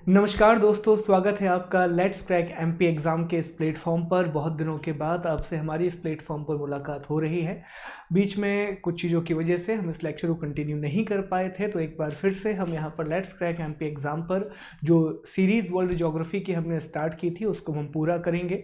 नमस्कार दोस्तों, स्वागत है आपका लेट्स क्रैक एमपी एग्ज़ाम के इस प्लेटफॉर्म पर। बहुत दिनों के बाद आपसे हमारी इस प्लेटफॉर्म पर मुलाकात हो रही है। बीच में कुछ चीज़ों की वजह से हम इस लेक्चर को कंटिन्यू नहीं कर पाए थे, तो एक बार फिर से हम यहाँ पर लेट्स क्रैक एमपी एग्ज़ाम पर जो सीरीज़ वर्ल्ड ज्योग्राफी की हमने स्टार्ट की थी उसको हम पूरा करेंगे।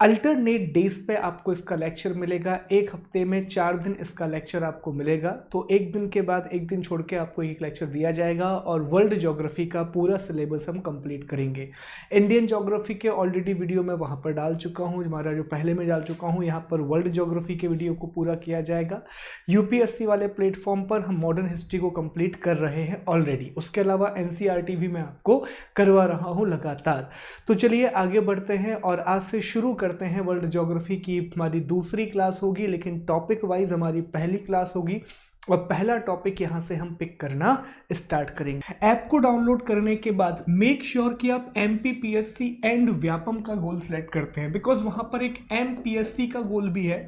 अल्टरनेट डेज पे आपको इसका लेक्चर मिलेगा। एक हफ्ते में 4 दिन इसका लेक्चर आपको मिलेगा, तो एक दिन के बाद एक दिन छोड़ के आपको एक लेक्चर दिया जाएगा और वर्ल्ड ज्योग्राफी का पूरा सिलेबस हम कंप्लीट करेंगे। इंडियन ज्योग्राफी के ऑलरेडी वीडियो मैं वहाँ पर डाल चुका हूँ, हमारा जो पहले मैं डाल चुका हूँ। यहाँ पर वर्ल्ड ज्योग्राफी के वीडियो को पूरा किया जाएगा। यूपीएससी वाले प्लेटफॉर्म पर हम मॉडर्न हिस्ट्री को कंप्लीट कर रहे हैं ऑलरेडी। उसके अलावा एनसीईआरटी भी मैं आपको करवा रहा हूँ लगातार। तो चलिए आगे बढ़ते हैं और आज से शुरू करते हैं। वर्ल्ड ज्योग्राफी की हमारी दूसरी क्लास होगी, लेकिन टॉपिक वाइज हमारी पहली क्लास होगी और पहला टॉपिक यहां से हम पिक करना स्टार्ट करेंगे। ऐप को डाउनलोड करने के बाद मेक श्योर कि आप एमपीपीएससी एंड व्यापम का गोल सेलेक्ट करते हैं, बिकॉज वहां पर एक एमपीएससी का गोल भी है,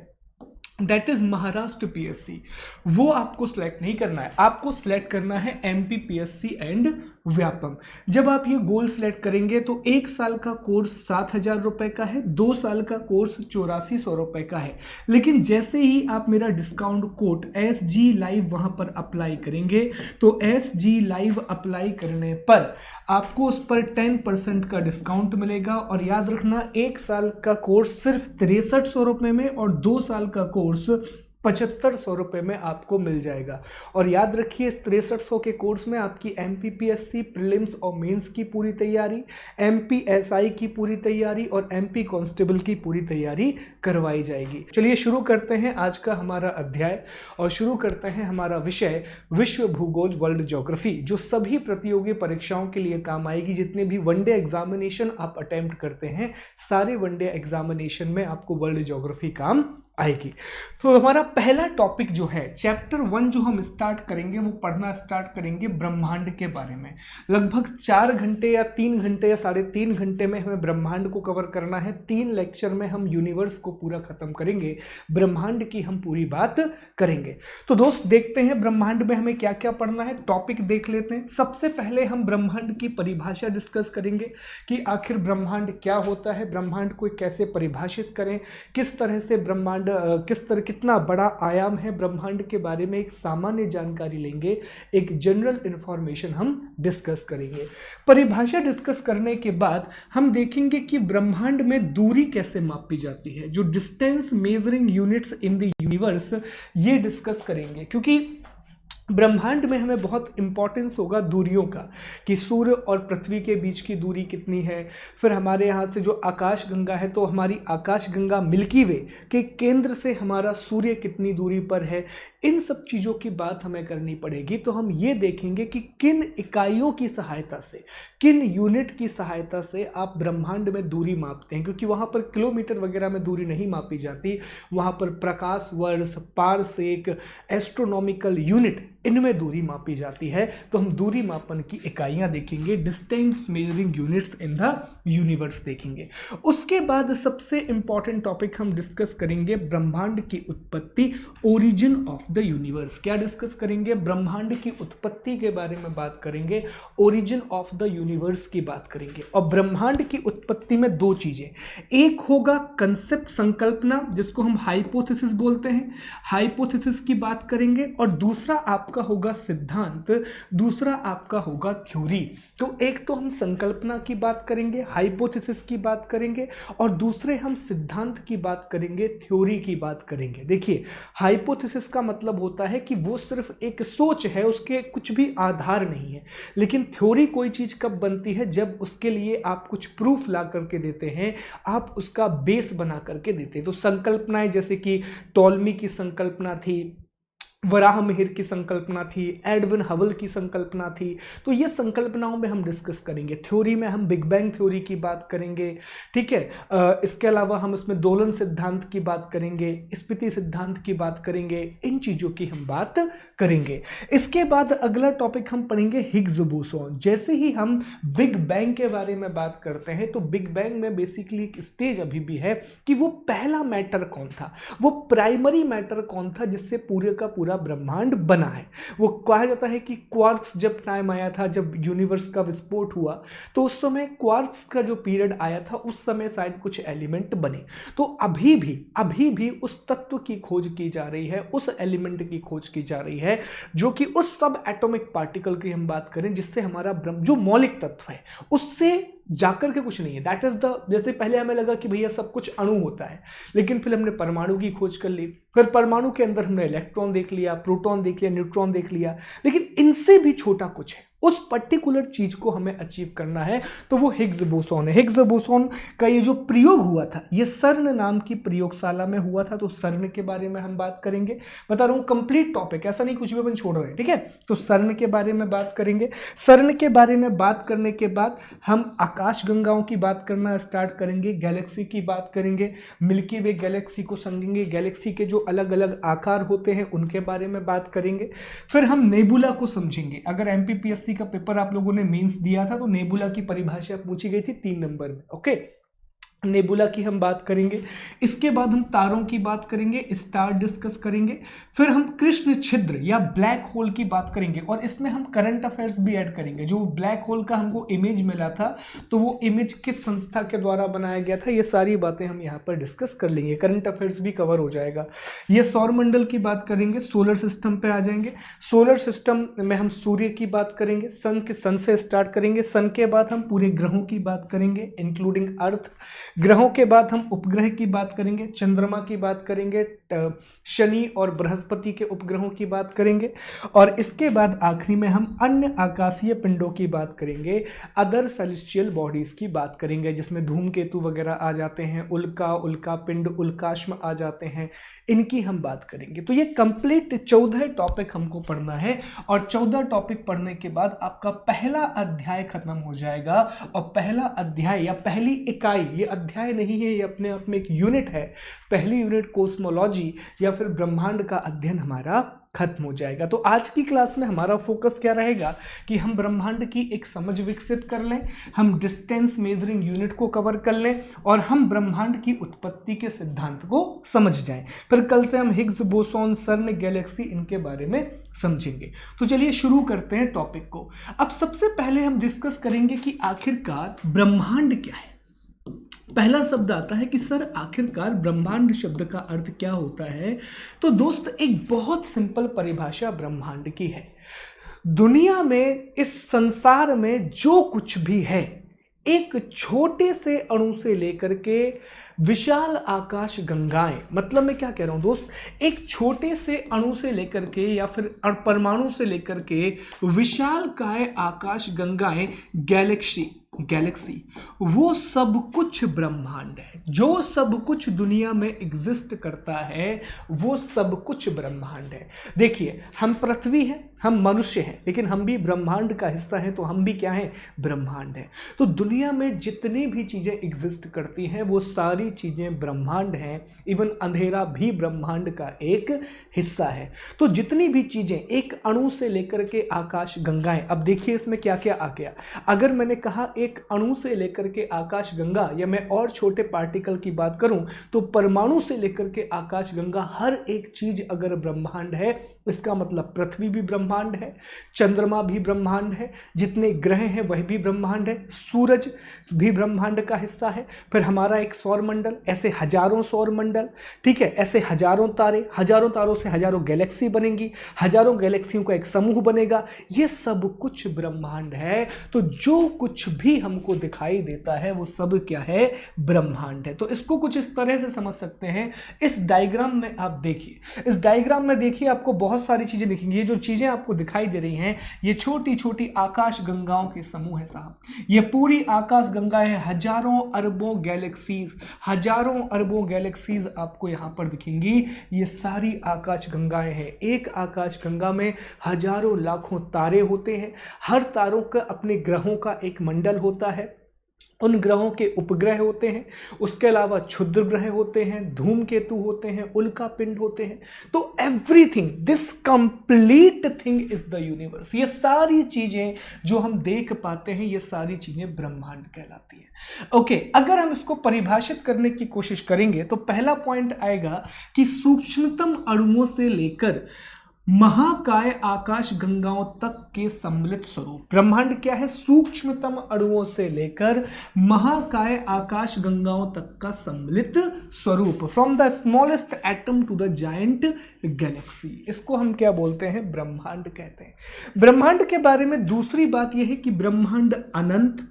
दैट इज महाराष्ट्र पीएससी। वो आपको सिलेक्ट नहीं करना है, आपको सिलेक्ट करना है एमपीपीएससी एंड व्यापम। जब आप ये गोल सेलेक्ट करेंगे तो 1 साल का कोर्स 7,000 रुपए का है, 2 साल का कोर्स 8400 रुपए का है। लेकिन जैसे ही आप मेरा डिस्काउंट कोड SG लाइव वहां पर अप्लाई करेंगे तो SG लाइव अप्लाई करने पर आपको उस पर 10% का डिस्काउंट मिलेगा। और याद रखना, 1 साल का कोर्स सिर्फ 6300 रुपए में और 2 साल का कोर्स 7500 रुपए में आपको मिल जाएगा। और याद रखिए, इस 6300 के कोर्स में आपकी एमपीपीएससी प्रीलिम्स और मेंस की पूरी तैयारी, एमपीएसआई की पूरी तैयारी और एमपी कांस्टेबल की पूरी तैयारी करवाई जाएगी। चलिए शुरू करते हैं आज का हमारा अध्याय और शुरू करते हैं हमारा विषय विश्व भूगोल वर्ल्ड ज्योग्राफी, जो सभी प्रतियोगी परीक्षाओं के लिए काम आएगी। जितने भी वनडे एग्जामिनेशन आप अटेम्प्ट करते हैं, सारे वनडे एग्जामिनेशन में आपको वर्ल्ड ज्योग्राफी काम आएगी। तो हमारा पहला टॉपिक जो है, चैप्टर 1 जो हम स्टार्ट करेंगे, वो पढ़ना स्टार्ट करेंगे ब्रह्मांड के बारे में। लगभग 4 घंटे या 3 घंटे या 3.5 घंटे में हमें ब्रह्मांड को कवर करना है। 3 लेक्चर में हम यूनिवर्स को पूरा खत्म करेंगे, ब्रह्मांड की हम पूरी बात करेंगे। तो दोस्त देखते हैं ब्रह्मांड में हमें क्या क्या पढ़ना है, टॉपिक देख लेते हैं। सबसे पहले हम ब्रह्मांड की परिभाषा डिस्कस करेंगे कि आखिर ब्रह्मांड क्या होता है, ब्रह्मांड को कैसे परिभाषित करें, किस तरह से ब्रह्मांड कितना बड़ा आयाम है ब्रह्मांड के बारे में एक सामान्य जानकारी लेंगे, एक जनरल इंफॉर्मेशन हम डिस्कस करेंगे। परिभाषा डिस्कस करने के बाद हम देखेंगे कि ब्रह्मांड में दूरी कैसे मापी जाती है, जो distance measuring units in the universe, ये डिस्कस करेंगे। क्योंकि ब्रह्मांड में हमें बहुत इंपॉर्टेंस होगा दूरियों का, कि सूर्य और पृथ्वी के बीच की दूरी कितनी है। फिर हमारे यहाँ से जो आकाश गंगा है, तो हमारी आकाश गंगा मिल्की वे के केंद्र से हमारा सूर्य कितनी दूरी पर है। इन सब चीज़ों की बात हमें करनी पड़ेगी। तो हम ये देखेंगे कि किन इकाइयों की सहायता से, किन यूनिट की सहायता से आप ब्रह्मांड में दूरी मापते हैं, क्योंकि वहाँ पर किलोमीटर वगैरह में दूरी नहीं मापी जाती। वहाँ पर प्रकाश वर्ष, पारसेक, एस्ट्रोनॉमिकल यूनिट, इनमें दूरी मापी जाती है। तो हम दूरी मापन की इकाइयां देखेंगे, distance measuring units in the universe देखेंगे। उसके बाद सबसे इंपॉर्टेंट टॉपिक हम डिस्कस करेंगे ब्रह्मांड की उत्पत्ति, ओरिजिन ऑफ द यूनिवर्स। क्या डिस्कस करेंगे? ब्रह्मांड की उत्पत्ति के बारे में बात करेंगे, ओरिजिन ऑफ द यूनिवर्स की बात करेंगे। और ब्रह्मांड की उत्पत्ति में 2 चीजें, एक होगा कंसेप्ट, संकल्पना, जिसको हम हाइपोथेसिस बोलते हैं, हाइपोथेसिस की बात करेंगे। और दूसरा आपका होगा सिद्धांत, दूसरा आपका होगा थ्योरी। तो एक तो हम संकल्पना की बात करेंगे, हाइपोथेसिस की बात करेंगे, और दूसरे हम सिद्धांत की बात करेंगे, थ्योरी की बात करेंगे। देखिए, हाइपोथेसिस का मतलब होता है कि वो सिर्फ एक सोच है, उसके कुछ भी आधार नहीं है। लेकिन थ्योरी कोई चीज कब बनती है? जब उसके लिए आप कुछ प्रूफ ला करके देते हैं, आप उसका बेस बना करके देते हैं। तो संकल्पनाएं, जैसे कि टॉलमी की संकल्पना थी, वराह मिहिर की संकल्पना थी, एडविन हबल की संकल्पना थी। तो ये संकल्पनाओं में हम डिस्कस करेंगे। थ्योरी में हम बिग बैंग थ्योरी की बात करेंगे, ठीक है। इसके अलावा हम इसमें दोलन सिद्धांत की बात करेंगे, स्फीति सिद्धांत की बात करेंगे। इन चीज़ों की हम बात करेंगे। इसके बाद अगला टॉपिक हम पढ़ेंगे हिग्स बोसॉन। जैसे ही हम बिग बैंग के बारे में बात करते हैं तो बिग बैंग में बेसिकली एक स्टेज अभी भी है कि वो पहला मैटर कौन था, वो प्राइमरी मैटर कौन था जिससे पूरे का पूरा ब्रह्मांड बना है। वो कहा जाता है कि क्वार्क्स जब टाइम आया था, जब यूनिवर्स का विस्फोट हुआ तो उस समय क्वार्क्स का जो पीरियड आया था उस समय शायद कुछ एलिमेंट बने। तो अभी भी उस तत्व की खोज की जा रही है, उस एलिमेंट की खोज की जा रही है जो कि उस सब एटॉमिक पार्टिकल की हम बात करें जिससे हमारा ब्रह्म जो मौलिक तत्व है उससे जाकर के कुछ नहीं है। दैट इज द, जैसे पहले हमें लगा कि भैया सब कुछ अणु होता है, लेकिन फिर हमने परमाणु की खोज कर ली, फिर परमाणु के अंदर हमने इलेक्ट्रॉन देख लिया, प्रोटॉन देख लिया, न्यूट्रॉन देख लिया, लेकिन इनसे भी छोटा कुछ है, उस पर्टिकुलर चीज को हमें अचीव करना है तो वो हिग्स बोसॉन है। हिग्स बोसॉन का ये जो प्रयोग हुआ था ये सर्न नाम की प्रयोगशाला में हुआ था, तो सर्न के बारे में हम बात करेंगे। बता रहा हूं कंप्लीट टॉपिक, ऐसा नहीं कुछ भी अपन छोड़ रहे हैं, ठीक है। तो सर्न के बारे में बात करेंगे। सर्न के बारे में बात करने के बाद हम आकाश गंगाओं की बात करना स्टार्ट करेंगे, गैलेक्सी की बात करेंगे, मिल्की वे गैलेक्सी को समझेंगे, गैलेक्सी के जो अलग अलग आकार होते हैं उनके बारे में बात करेंगे। फिर हम नेबुला को समझेंगे। अगर एमपीपीएससी का पेपर आप लोगों ने मेंस दिया था तो नेबुला की परिभाषा पूछी गई थी 3 नंबर में, ओके। नेबुला की हम बात करेंगे। इसके बाद हम तारों की बात करेंगे, स्टार डिस्कस करेंगे। फिर हम कृष्ण छिद्र या ब्लैक होल की बात करेंगे और इसमें हम करंट अफेयर्स भी ऐड करेंगे। जो ब्लैक होल का हमको इमेज मिला था तो वो इमेज किस संस्था के द्वारा बनाया गया था, ये सारी बातें हम यहाँ पर डिस्कस कर लेंगे, करंट अफेयर्स भी कवर हो जाएगा। ये सौर मंडल की बात करेंगे, सोलर सिस्टम पे आ जाएंगे। सोलर सिस्टम में हम सूर्य की बात करेंगे, सन से स्टार्ट करेंगे। सन के बाद हम पूरे ग्रहों की बात करेंगे इंक्लूडिंग अर्थ। ग्रहों के बाद हम उपग्रह की बात करेंगे, चंद्रमा की बात करेंगे, शनि और बृहस्पति के उपग्रहों की बात करेंगे और इसके बाद आखिरी में हम अन्य आकाशीय पिंडों की बात करेंगे, अदर सेलेस्टियल बॉडीज की बात करेंगे जिसमें धूमकेतु वगैरह आ जाते हैं, उल्का, उल्का पिंड, उल्काश्म आ जाते हैं, इनकी हम बात करेंगे। तो ये कंप्लीट 14 टॉपिक हमको पढ़ना है और 14 टॉपिक पढ़ने के बाद आपका पहला अध्याय खत्म हो जाएगा। और पहला अध्याय या पहली इकाई, ये अध्याय नहीं है, ये अपने आप में एक यूनिट है। पहली यूनिट कोस्मोलॉजी या फिर ब्रह्मांड का अध्ययन हमारा खत्म हो जाएगा। तो आज की क्लास में हमारा फोकस क्या रहेगा कि हम ब्रह्मांड की एक समझ विकसित कर लें, हम डिस्टेंस मेजरिंग यूनिट को कवर कर लें और हम ब्रह्मांड की उत्पत्ति के सिद्धांत को समझ जाएं। फिर कल से हम हिग्स बोसॉन, सर्न, गैलेक्सी, इनके बारे में समझेंगे। तो चलिए शुरू करते हैं टॉपिक को। अब सबसे पहले हम डिस्कस करेंगे कि आखिरकार ब्रह्मांड क्या है। पहला शब्द आता है कि सर आखिरकार ब्रह्मांड शब्द का अर्थ क्या होता है। तो दोस्त एक बहुत सिंपल परिभाषा ब्रह्मांड की है। दुनिया में, इस संसार में जो कुछ भी है, एक छोटे से अणु से लेकर के विशाल आकाश गंगाएं, मतलब मैं क्या कह रहा हूं दोस्त, एक छोटे से अणु से लेकर के या फिर परमाणु से लेकर के विशाल काय आकाश गंगाएं, गैलेक्सी, वो सब कुछ ब्रह्मांड है। जो सब कुछ दुनिया में एग्जिस्ट करता है वो सब कुछ ब्रह्मांड है। देखिए, हम पृथ्वी हैं, हम मनुष्य हैं, लेकिन हम भी ब्रह्मांड का हिस्सा हैं, तो हम भी क्या हैं, ब्रह्मांड हैं। तो दुनिया में जितनी भी चीजें एग्जिस्ट करती हैं वो सारी चीजें ब्रह्मांड हैं। इवन अंधेरा भी ब्रह्मांड का एक हिस्सा है। तो जितनी भी चीजें, एक अणु से लेकर के आकाश गंगाएं, अब देखिए इसमें क्या क्या आ गया। अगर मैंने कहा एक अणु से लेकर के आकाश गंगा, या मैं और छोटे पार्टिकल की बात करूं तो परमाणु से लेकर के आकाश गंगा, हर एक चीज अगर ब्रह्मांड है, इसका मतलब पृथ्वी भी ब्रह्मांड है, चंद्रमा भी ब्रह्मांड है, जितने ग्रह हैं वह भी ब्रह्मांड है, सूरज भी ब्रह्मांड का हिस्सा है। फिर हमारा एक सौर मंडल, ऐसे हजारों सौर मंडल, ठीक है, ऐसे हजारों तारे, हजारों तारों से हजारों गैलेक्सी बनेंगी, हजारों गैलेक्सियों का एक समूह बनेगा, ये सब कुछ ब्रह्मांड है। तो जो कुछ भी हमको दिखाई देता है वो सब क्या है, ब्रह्मांड है। तो इसको कुछ इस तरह से समझ सकते हैं। इस डायग्राम में आप देखिए, इस डायग्राम में देखिए आपको बहुत सारी चीजें दिखेंगी। ये जो चीजें आपको दिखाई दे रही हैं ये छोटी छोटी आकाश गंगाओं के समूह है साहब। ये पूरी आकाश गंगा है, हजारों अरबों गैलेक्सीज, हजारों अरबों गैलेक्सीज आपको यहां पर दिखेंगी। ये सारी आकाश गंगाएं हैं। एक आकाश गंगा में हजारों लाखों तारे होते हैं। हर तारों का अपने ग्रहों का एक मंडल होता है। उन ग्रहों के उपग्रह होते हैं, उसके अलावा क्षुद्र ग्रह होते हैं, धूमकेतु होते हैं, उल्का पिंड होते हैं। तो everything, this complete thing is the universe. ये सारी चीजें जो हम देख पाते हैं, ये सारी चीजें ब्रह्मांड कहलाती हैं। ओके, अगर हम इसको परिभाषित करने की कोशिश करेंगे तो पहला पॉइंट आएगा कि सूक्ष्मतम अणुओं से लेकर महाकाय आकाश गंगाओं तक के सम्मिलित स्वरूप। ब्रह्मांड क्या है? सूक्ष्मतम अणुओं से लेकर महाकाय आकाश गंगाओं तक का सम्मिलित स्वरूप, from the smallest atom to the giant galaxy. इसको हम क्या बोलते हैं? ब्रह्मांड कहते हैं। ब्रह्मांड के बारे में दूसरी बात यह है कि ब्रह्मांड अनंत,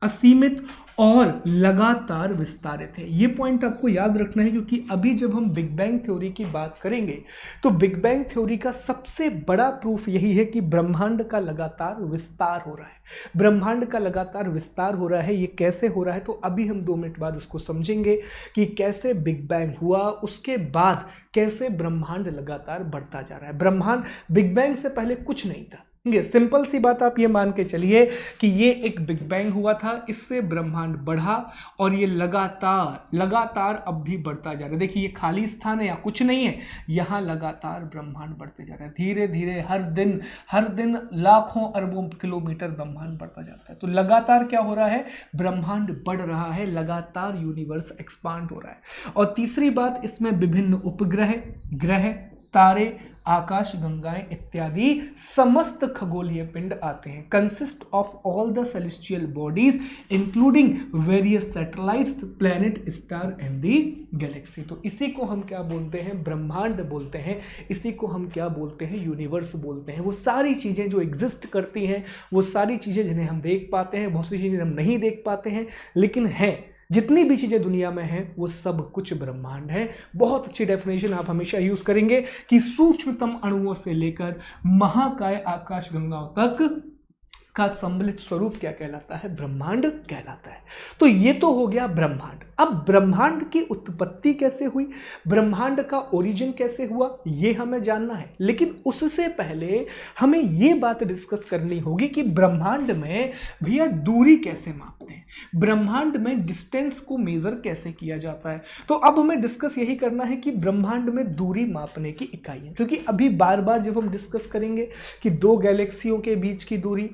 असीमित और लगातार विस्तारित है। ये पॉइंट आपको याद रखना है, क्योंकि अभी जब हम बिग बैंग थ्योरी की बात करेंगे तो बिग बैंग थ्योरी का सबसे बड़ा प्रूफ यही है कि ब्रह्मांड का लगातार विस्तार हो रहा है। ब्रह्मांड का लगातार विस्तार हो रहा है। ये कैसे हो रहा है? तो अभी हम 2 मिनट बाद उसको समझेंगे कि कैसे बिग बैंग हुआ, उसके बाद कैसे ब्रह्मांड लगातार बढ़ता जा रहा है। ब्रह्मांड बिग बैंग से पहले कुछ नहीं था। सिंपल सी बात, आप ये मान के चलिए कि ये एक बिग बैंग हुआ था, इससे ब्रह्मांड बढ़ा और ये लगातार अब भी बढ़ता जा रहा है। देखिए, ये खाली स्थान है या कुछ नहीं है, यहाँ लगातार ब्रह्मांड बढ़ते जा रहा है। धीरे धीरे हर दिन लाखों अरबों किलोमीटर ब्रह्मांड बढ़ता जाता है। तो लगातार क्या हो रहा है? ब्रह्मांड बढ़ रहा है, लगातार यूनिवर्स एक्सपांड हो रहा है। और तीसरी बात, इसमें विभिन्न उपग्रह, ग्रह, तारे, आकाश गंगाएं इत्यादि समस्त खगोलीय पिंड आते हैं। Consist of all the celestial bodies including various satellites, planet, star and the Galaxy. तो इसी को हम क्या बोलते हैं? ब्रह्मांड बोलते हैं। इसी को हम क्या बोलते हैं? यूनिवर्स बोलते हैं। वो सारी चीजें जो एग्जिस्ट करती हैं, वो सारी चीजें जिन्हें हम देख पाते हैं, बहुत सी चीजें हम नहीं देख पाते हैं, लेकिन हैं। जितनी भी चीजें दुनिया में हैं वो सब कुछ ब्रह्मांड है। बहुत अच्छी डेफिनेशन आप हमेशा यूज करेंगे कि सूक्ष्मतम अणुओं से लेकर महाकाय आकाश गंगाओं तक का सम्मिलित स्वरूप क्या कहलाता है? ब्रह्मांड कहलाता है। तो ये तो हो गया ब्रह्मांड। अब ब्रह्मांड की उत्पत्ति कैसे हुई, ब्रह्मांड का ओरिजिन कैसे हुआ, ये हमें जानना है। लेकिन उससे पहले हमें ये बात डिस्कस करनी होगी कि ब्रह्मांड में भैया दूरी कैसे मापते हैं, ब्रह्मांड में डिस्टेंस को मेजर कैसे किया जाता है। तो अब हमें डिस्कस यही करना है कि ब्रह्मांड में दूरी मापने की इकाइयां, क्योंकि अभी बार बार जब हम डिस्कस करेंगे कि 2 गैलेक्सियों के बीच की दूरी,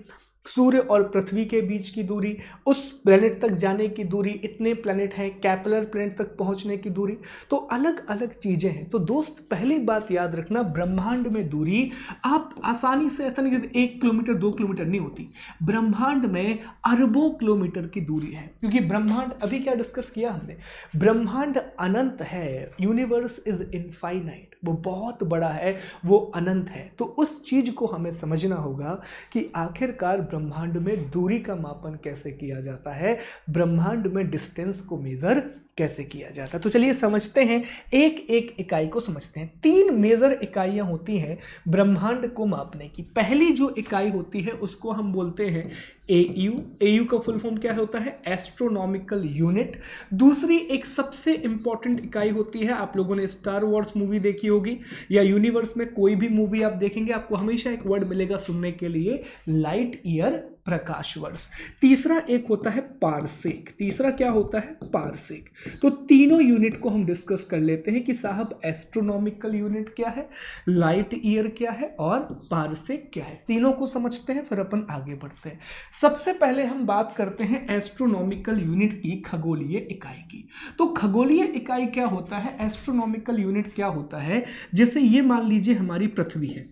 सूर्य और पृथ्वी के बीच की दूरी, उस प्लेनेट तक जाने की दूरी, इतने प्लेनेट हैं, कैपलर प्लेनेट तक पहुंचने की दूरी, तो अलग अलग चीजें हैं। तो दोस्त, पहली बात याद रखना, ब्रह्मांड में दूरी आप आसानी से, ऐसा नहीं कि 1 किलोमीटर 2 किलोमीटर नहीं होती, ब्रह्मांड में अरबों किलोमीटर की दूरी है। क्योंकि ब्रह्मांड, अभी क्या डिस्कस किया हमने, ब्रह्मांड अनंत है, यूनिवर्स इज इनफाइनाइट, वो बहुत बड़ा है, वो अनंत है। तो उस चीज को हमें समझना होगा कि आखिरकार ब्रह्मांड में दूरी का मापन कैसे किया जाता है, ब्रह्मांड में डिस्टेंस को मेजर कैसे किया जाता है। तो चलिए समझते हैं, एक एक इकाई को समझते हैं। 3 मेजर इकाइयां होती हैं ब्रह्मांड को मापने की। पहली जो इकाई होती है उसको हम बोलते हैं एयू। एयू का फुल फॉर्म क्या होता है? Astronomical unit. दूसरी एक सबसे इंपॉर्टेंट इकाई होती है, आप लोगों ने स्टार वॉर्स मूवी देखी होगी या यूनिवर्स में कोई भी मूवी आप देखेंगे, आपको हमेशा एक वर्ड मिलेगा सुनने के लिए, लाइट ईयर, प्रकाश वर्ष। तीसरा एक होता है पारसेक। तीसरा क्या होता है? पारसेक। तो तीनों यूनिट को हम डिस्कस कर लेते हैं कि साहब एस्ट्रोनॉमिकल यूनिट क्या है, लाइट ईयर क्या है और पारसेक क्या है। तीनों को समझते हैं, फिर अपन आगे बढ़ते हैं। सबसे पहले हम बात करते हैं एस्ट्रोनॉमिकल यूनिट की, खगोलीय इकाई की। तो खगोलीय इकाई क्या होता है, एस्ट्रोनॉमिकल यूनिट क्या होता है? जैसे ये मान लीजिए हमारी पृथ्वी है,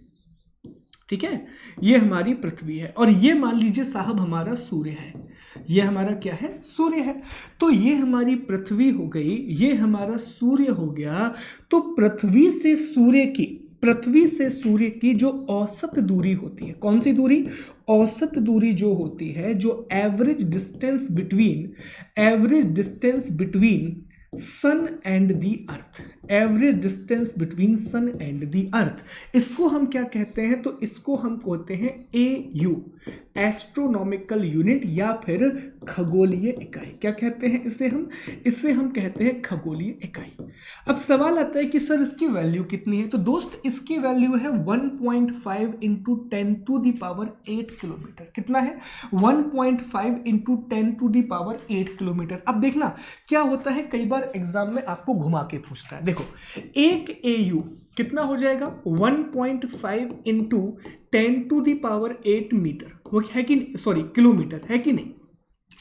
ठीक है, ये हमारी पृथ्वी है, और ये मान लीजिए साहब हमारा सूर्य है। ये हमारा क्या है? सूर्य है। तो ये हमारी पृथ्वी हो गई, ये हमारा सूर्य हो गया। तो पृथ्वी से सूर्य की जो औसत दूरी होती है, कौन सी दूरी? औसत दूरी जो होती है, जो average distance between sun and the earth, average distance between sun and the earth, इसको हम क्या कहते हैं? तो इसको हम कहते हैं AU, एस्ट्रोनॉमिकल यूनिट, या फिर खगोलीय इकाई। क्या कहते हैं इसे हम? इसे हम कहते हैं खगोलीय इकाई। अब सवाल आता है कि सर इसकी वैल्यू कितनी है? तो दोस्त इसकी वैल्यू है 1.5 into 10 to the power 8 kilometre. कितना है? 1.5 into 10 to the power 8 kilometre. अब देखना क्या होता है, कई बार एग्जाम में आपको घुमा के पूछता है। देखो, एक AU कितना हो जाएगा? 1.5 into 10 to the power 8 metre, वो है कि नहीं, सॉरी किलोमीटर, है कि नहीं?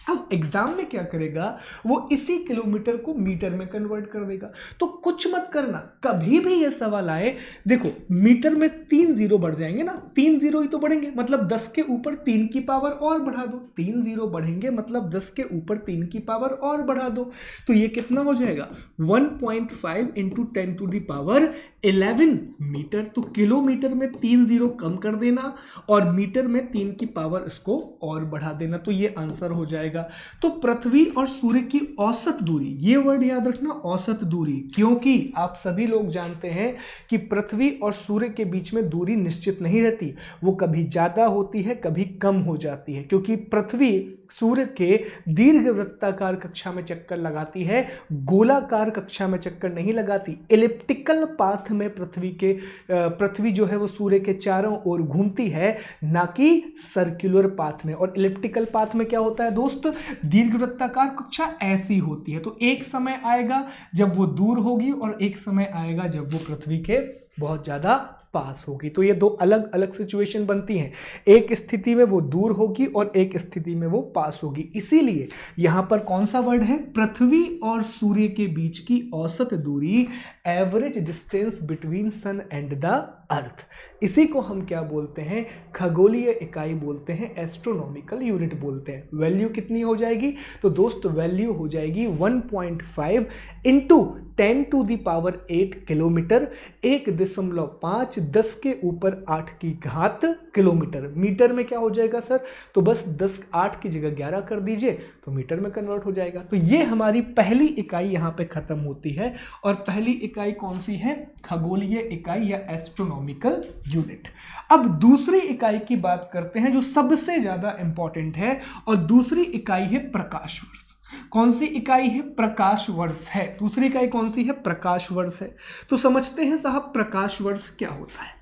अब एग्जाम में क्या करेगा, वो इसी किलोमीटर को मीटर में कन्वर्ट कर देगा। तो कुछ मत करना, कभी भी ये सवाल आए, देखो मीटर में 3 जीरो बढ़ जाएंगे ना, 3 जीरो ही तो बढ़ेंगे, मतलब 10 के ऊपर 3 की पावर और बढ़ा दो, 3 जीरो बढ़ेंगे मतलब 10 के ऊपर 3 की पावर और बढ़ा दो। तो ये कितना हो जाएगा? 1.5 into 10 to the power 11 metre. तो किलोमीटर में 3 जीरो कम कर देना और मीटर में 3 की पावर इसको और बढ़ा देना, तो ये आंसर हो जाएगा। तो पृथ्वी और सूर्य की औसत दूरी, ये वर्ड याद रखना, औसत दूरी, क्योंकि आप सभी लोग जानते हैं कि पृथ्वी और सूर्य के बीच में दूरी निश्चित नहीं रहती, वो कभी ज्यादा होती है कभी कम हो जाती है, क्योंकि पृथ्वी सूर्य के दीर्घवृत्ताकार कक्षा में चक्कर लगाती है, गोलाकार कक्षा में चक्कर नहीं लगाती। एलिप्टिकल पाथ में पृथ्वी जो है वो सूर्य के चारों ओर घूमती है, ना कि सर्कुलर पाथ में। और एलिप्टिकल पाथ में क्या होता है दोस्त? दीर्घवृत्ताकार कक्षा ऐसी होती है। तो एक समय आएगा जब वो दूर होगी और एक समय आएगा जब वो पृथ्वी के बहुत ज्यादा पास होगी। तो ये दो अलग अलग सिचुएशन बनती हैं, एक स्थिति में वो दूर होगी और एक स्थिति में वो पास होगी। इसीलिए यहां पर कौन सा वर्ड है? पृथ्वी और सूर्य के बीच की औसत दूरी, average distance between sun and the earth, इसी को हम क्या बोलते हैं? खगोलीय इकाई बोलते हैं, एस्ट्रोनॉमिकल यूनिट बोलते हैं। वैल्यू कितनी हो जाएगी? तो दोस्त वैल्यू हो जाएगी 1.5 into 10 to the power 8 kilometre, 1.5 10 के ऊपर 8 की घात किलोमीटर। मीटर में क्या हो जाएगा सर? तो बस 10 8 की जगह 11 कर दीजिए तो मीटर में कन्वर्ट हो जाएगा। तो ये हमारी पहली इकाई यहाँ पे खत्म होती है। और पहली इकाई कौन सी है? खगोलीय इकाई या एस्ट्रोनॉमिकल यूनिट। अब दूसरी इकाई की बात करते हैं जो सबसे ज्यादा इंपॉर्टेंट है, और दूसरी इकाई है प्रकाश वर्ष। कौन सी इकाई है? प्रकाश वर्ष है। दूसरी इकाई कौन सी है? प्रकाश वर्ष है। तो समझते हैं साहब प्रकाश वर्ष क्या होता है।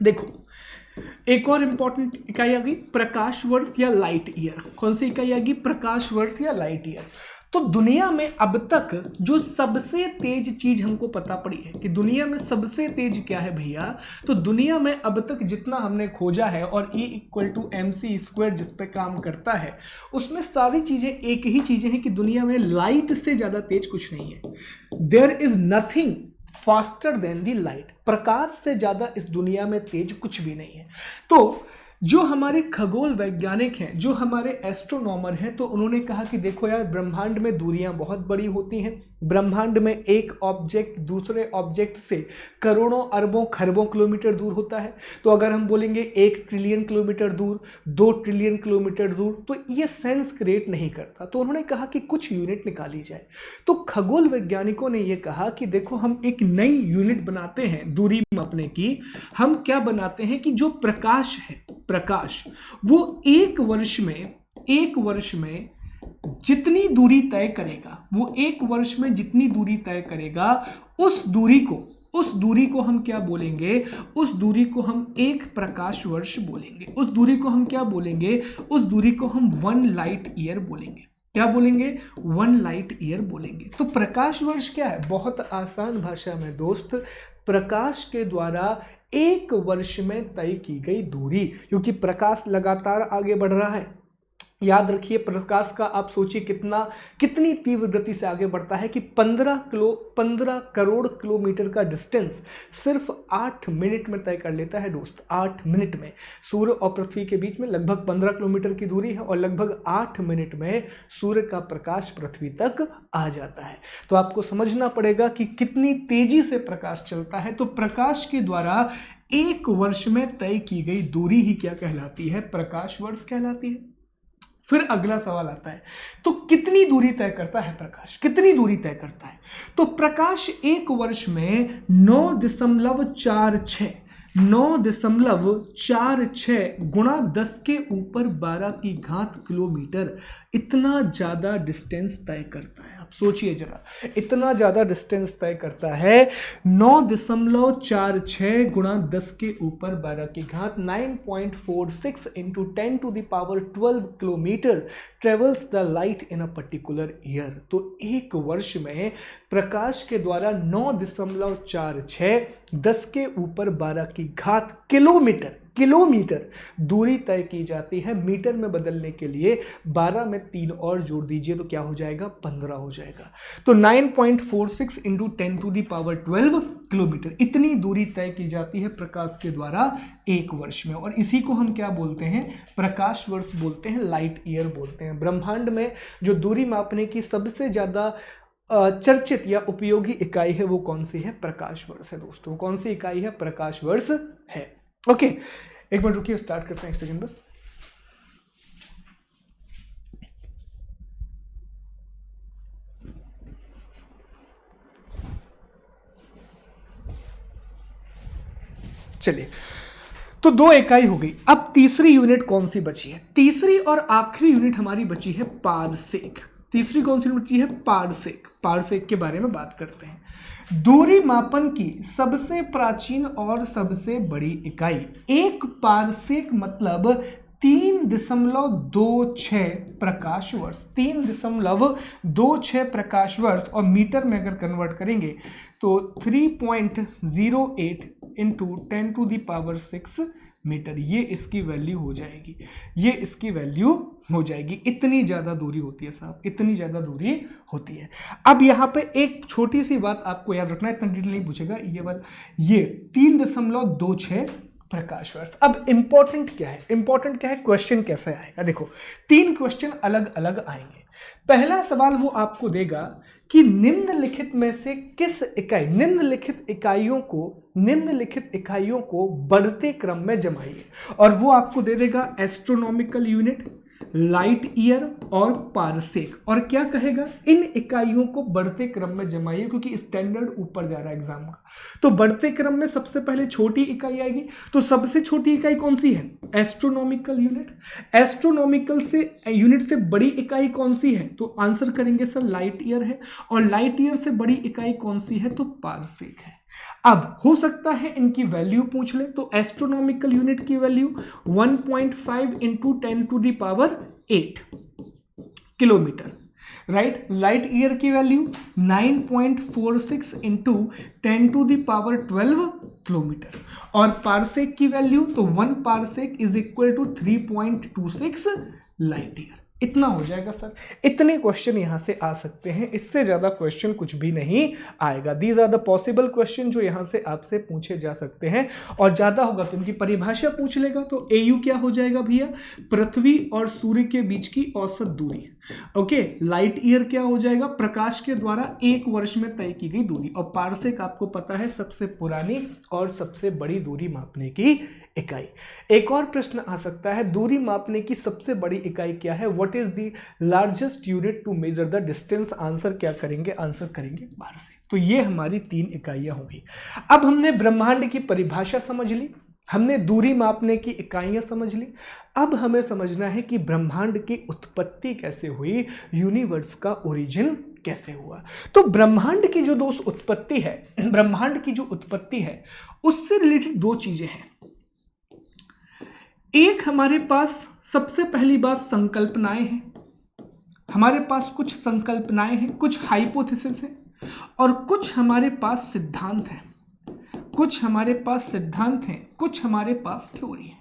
देखो, एक और इंपॉर्टेंट इकाई आ गई प्रकाश वर्ष या लाइट ईयर। कौन सी इकाई आ गई? प्रकाश वर्ष या लाइट ईयर। तो दुनिया में अब तक जो सबसे तेज चीज हमको पता पड़ी है कि दुनिया में सबसे तेज क्या है भैया, तो दुनिया में अब तक जितना हमने खोजा है, और E=mc² जिस पे काम करता है, उसमें सारी चीजें एक ही चीजें हैं कि दुनिया में लाइट से ज्यादा तेज कुछ नहीं है। There is nothing faster than the light. प्रकाश से ज्यादा इस दुनिया में तेज कुछ भी नहीं है। तो जो हमारे खगोल वैज्ञानिक हैं, जो हमारे एस्ट्रोनॉमर हैं, तो उन्होंने कहा कि देखो यार, ब्रह्मांड में दूरियां बहुत बड़ी होती हैं। ब्रह्मांड में एक ऑब्जेक्ट दूसरे ऑब्जेक्ट से करोड़ों अरबों खरबों किलोमीटर दूर होता है। तो अगर हम बोलेंगे 1 ट्रिलियन किलोमीटर दूर, 2 ट्रिलियन किलोमीटर दूर, तो ये सेंस क्रिएट नहीं करता। तो उन्होंने कहा कि कुछ यूनिट निकाली जाए। तो खगोल वैज्ञानिकों ने यह कहा कि देखो, हम एक नई यूनिट बनाते हैं दूरी मापने की। हम क्या बनाते हैं कि जो प्रकाश है, प्रकाश, वो एक वर्ष में जितनी दूरी तय करेगा, वो एक वर्ष में जितनी दूरी तय करेगा, उस दूरी को हम क्या बोलेंगे? उस दूरी को हम एक प्रकाश वर्ष बोलेंगे। उस दूरी को हम क्या बोलेंगे? उस दूरी को हम 1 लाइट ईयर बोलेंगे। क्या बोलेंगे? 1 लाइट ईयर बोलेंगे। तो प्रकाश वर्ष क्या है? बहुत आसान भाषा में दोस्त, प्रकाश के द्वारा एक वर्ष में तय की गई दूरी, क्योंकि प्रकाश लगातार आगे बढ़ रहा है। याद रखिए, प्रकाश का आप सोचिए कितनी तीव्र गति से आगे बढ़ता है कि 15 करोड़ किलोमीटर का डिस्टेंस सिर्फ 8 मिनट में तय कर लेता है दोस्त। 8 मिनट में सूर्य और पृथ्वी के बीच में लगभग 15 किलोमीटर की दूरी है, और लगभग 8 मिनट में सूर्य का प्रकाश पृथ्वी तक आ जाता है। तो आपको समझना पड़ेगा कि कितनी तेजी से प्रकाश चलता है। तो प्रकाश के द्वारा एक वर्ष में तय की गई दूरी ही क्या कहलाती है? प्रकाश वर्ष कहलाती है। फिर अगला सवाल आता है, तो कितनी दूरी तय करता है प्रकाश, कितनी दूरी तय करता है? तो प्रकाश एक वर्ष में 9.46 गुणा 10 के ऊपर 12 की घात किलोमीटर, इतना ज्यादा डिस्टेंस तय करता है। आप सोचिए जरा, इतना ज्यादा डिस्टेंस तय करता है। 9.46 गुणा 10 के ऊपर 12 की घात 9.46 into 10⁻12 kilometre travels the light in a particular year. तो एक वर्ष में प्रकाश के द्वारा 9.46 10 के ऊपर 12 की घात किलोमीटर दूरी तय की जाती है। मीटर में बदलने के लिए 12 में 3 और जोड़ दीजिए तो क्या हो जाएगा, 15 हो जाएगा। तो 9.46 इंटू 10⁻12 किलोमीटर, इतनी दूरी तय की जाती है प्रकाश के द्वारा एक वर्ष में। और इसी को हम क्या बोलते हैं, प्रकाश वर्ष बोलते हैं, लाइट ईयर बोलते हैं। ब्रह्मांड में जो दूरी मापने की सबसे ज्यादा चर्चित या उपयोगी इकाई है वो कौन सी है, प्रकाश वर्ष है दोस्तों। कौन सी इकाई है, प्रकाश वर्ष है। ओके, एक मिनट रुकिए, स्टार्ट करते हैं, एक सेकंड बस। चलिए, तो 2 इकाई हो गई। अब तीसरी यूनिट कौन सी बची है? तीसरी और आखिरी यूनिट हमारी बची है पारसेक। तीसरी कौन सी बची है, पारसेक। पारसेक के बारे में बात करते हैं। दूरी मापन की सबसे प्राचीन और सबसे बड़ी इकाई, एक पारसेक मतलब 3.26 प्रकाश वर्ष। 3.26 प्रकाश वर्ष, और मीटर में अगर कन्वर्ट करेंगे तो 3.08 इंटू 10⁻6 मीटर, ये इसकी वैल्यू हो जाएगी, ये इसकी वैल्यू हो जाएगी। इतनी ज्यादा दूरी होती है साहब, इतनी ज्यादा दूरी होती है। अब यहाँ पे एक छोटी सी बात आपको याद रखना है, इतना डिटेल नहीं पूछेगा ये बात, ये 3.26 प्रकाश वर्ष। अब इंपॉर्टेंट क्या है, इंपॉर्टेंट क्या है, क्वेश्चन कैसे आएगा? देखो, 3 क्वेश्चन अलग अलग आएंगे। पहला सवाल वो आपको देगा कि निम्नलिखित में से किस इकाई, निम्नलिखित इकाइयों को बढ़ते क्रम में जमाइए, और वो आपको दे देगा एस्ट्रोनॉमिकल यूनिट, लाइट ईयर और पारसेक। और क्या कहेगा, इन इकाइयों को बढ़ते क्रम में जमाइए, क्योंकि स्टैंडर्ड यूपर जा रहा है एग्जाम का। तो बढ़ते क्रम में सबसे पहले छोटी इकाई आएगी, तो सबसे छोटी इकाई कौन सी है, एस्ट्रोनॉमिकल यूनिट। एस्ट्रोनॉमिकल से यूनिट से बड़ी इकाई कौन सी है, तो आंसर करेंगे सर लाइट ईयर है। और लाइट ईयर से बड़ी इकाई कौन सी है, तो पारसेक है। अब हो सकता है इनकी वैल्यू पूछ ले, तो एस्ट्रोनॉमिकल यूनिट की value 1.5 into 10⁸ kilometre, right. Light year की वैल्यू 9.46 इंटू 10⁻12 किलोमीटर, और पारसेक की वैल्यू, तो 1 parsec is equal to 3.26 light year. इतना हो जाएगा सर। इतने क्वेश्चन यहां से आ सकते हैं, इससे ज्यादा क्वेश्चन कुछ भी नहीं आएगा। These are the possible question जो यहां से आपसे पूछे जा सकते हैं। और ज्यादा होगा तो इनकी परिभाषा पूछ लेगा, तो एयू क्या हो जाएगा भैया, पृथ्वी और सूर्य के बीच की औसत दूरी। ओके, लाइट ईयर क्या हो जाएगा, प्रकाश के द्वारा एक वर्ष में तय की गई दूरी। और पारसेक आपको पता है सबसे पुरानी और सबसे बड़ी दूरी मापने की इकाई। एक और प्रश्न आ सकता है, दूरी मापने की सबसे बड़ी इकाई क्या है, what is the largest unit to measure the distance. Answer क्या करेंगे, आंसर करेंगे पारसेक। तो ये हमारी 3 इकाइयां होंगी। अब हमने ब्रह्मांड की परिभाषा समझ ली, हमने दूरी मापने की इकाइयां समझ ली। अब हमें समझना है कि ब्रह्मांड की उत्पत्ति कैसे हुई, यूनिवर्स का ओरिजिन कैसे हुआ। तो ब्रह्मांड की जो दोस्त उत्पत्ति है, ब्रह्मांड की जो उत्पत्ति है उससे रिलेटेड 2 चीजें हैं। एक, हमारे पास सबसे पहली बात संकल्पनाएं हैं, हमारे पास कुछ संकल्पनाएं हैं, कुछ हाइपोथेसिस है, और कुछ हमारे पास सिद्धांत है, कुछ हमारे पास सिद्धांत हैं, कुछ हमारे पास थ्योरी है।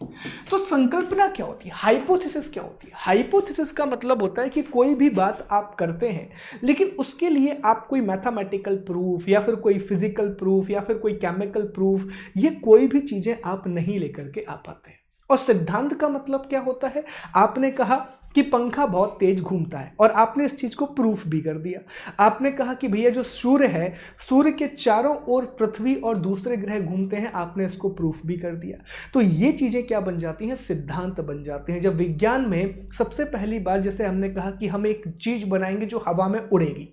तो संकल्पना क्या होती है, हाइपोथेसिस क्या होती है? हाइपोथेसिस का मतलब होता है कि कोई भी बात आप करते हैं, लेकिन उसके लिए आप कोई मैथमेटिकल प्रूफ या फिर कोई फिजिकल प्रूफ या फिर कोई केमिकल प्रूफ, ये कोई भी चीजें आप नहीं लेकर के आ पाते हैं। और सिद्धांत का मतलब क्या होता है, आपने कहा कि पंखा बहुत तेज घूमता है, और आपने इस चीज को प्रूफ भी कर दिया। आपने कहा कि भैया जो सूर्य है, सूर्य के चारों ओर पृथ्वी और दूसरे ग्रह घूमते हैं, आपने इसको प्रूफ भी कर दिया। तो ये चीजें क्या बन जाती हैं, सिद्धांत बन जाते हैं। जब विज्ञान में सबसे पहली बार जैसे हमने कहा कि हम एक चीज बनाएंगे जो हवा में उड़ेगी,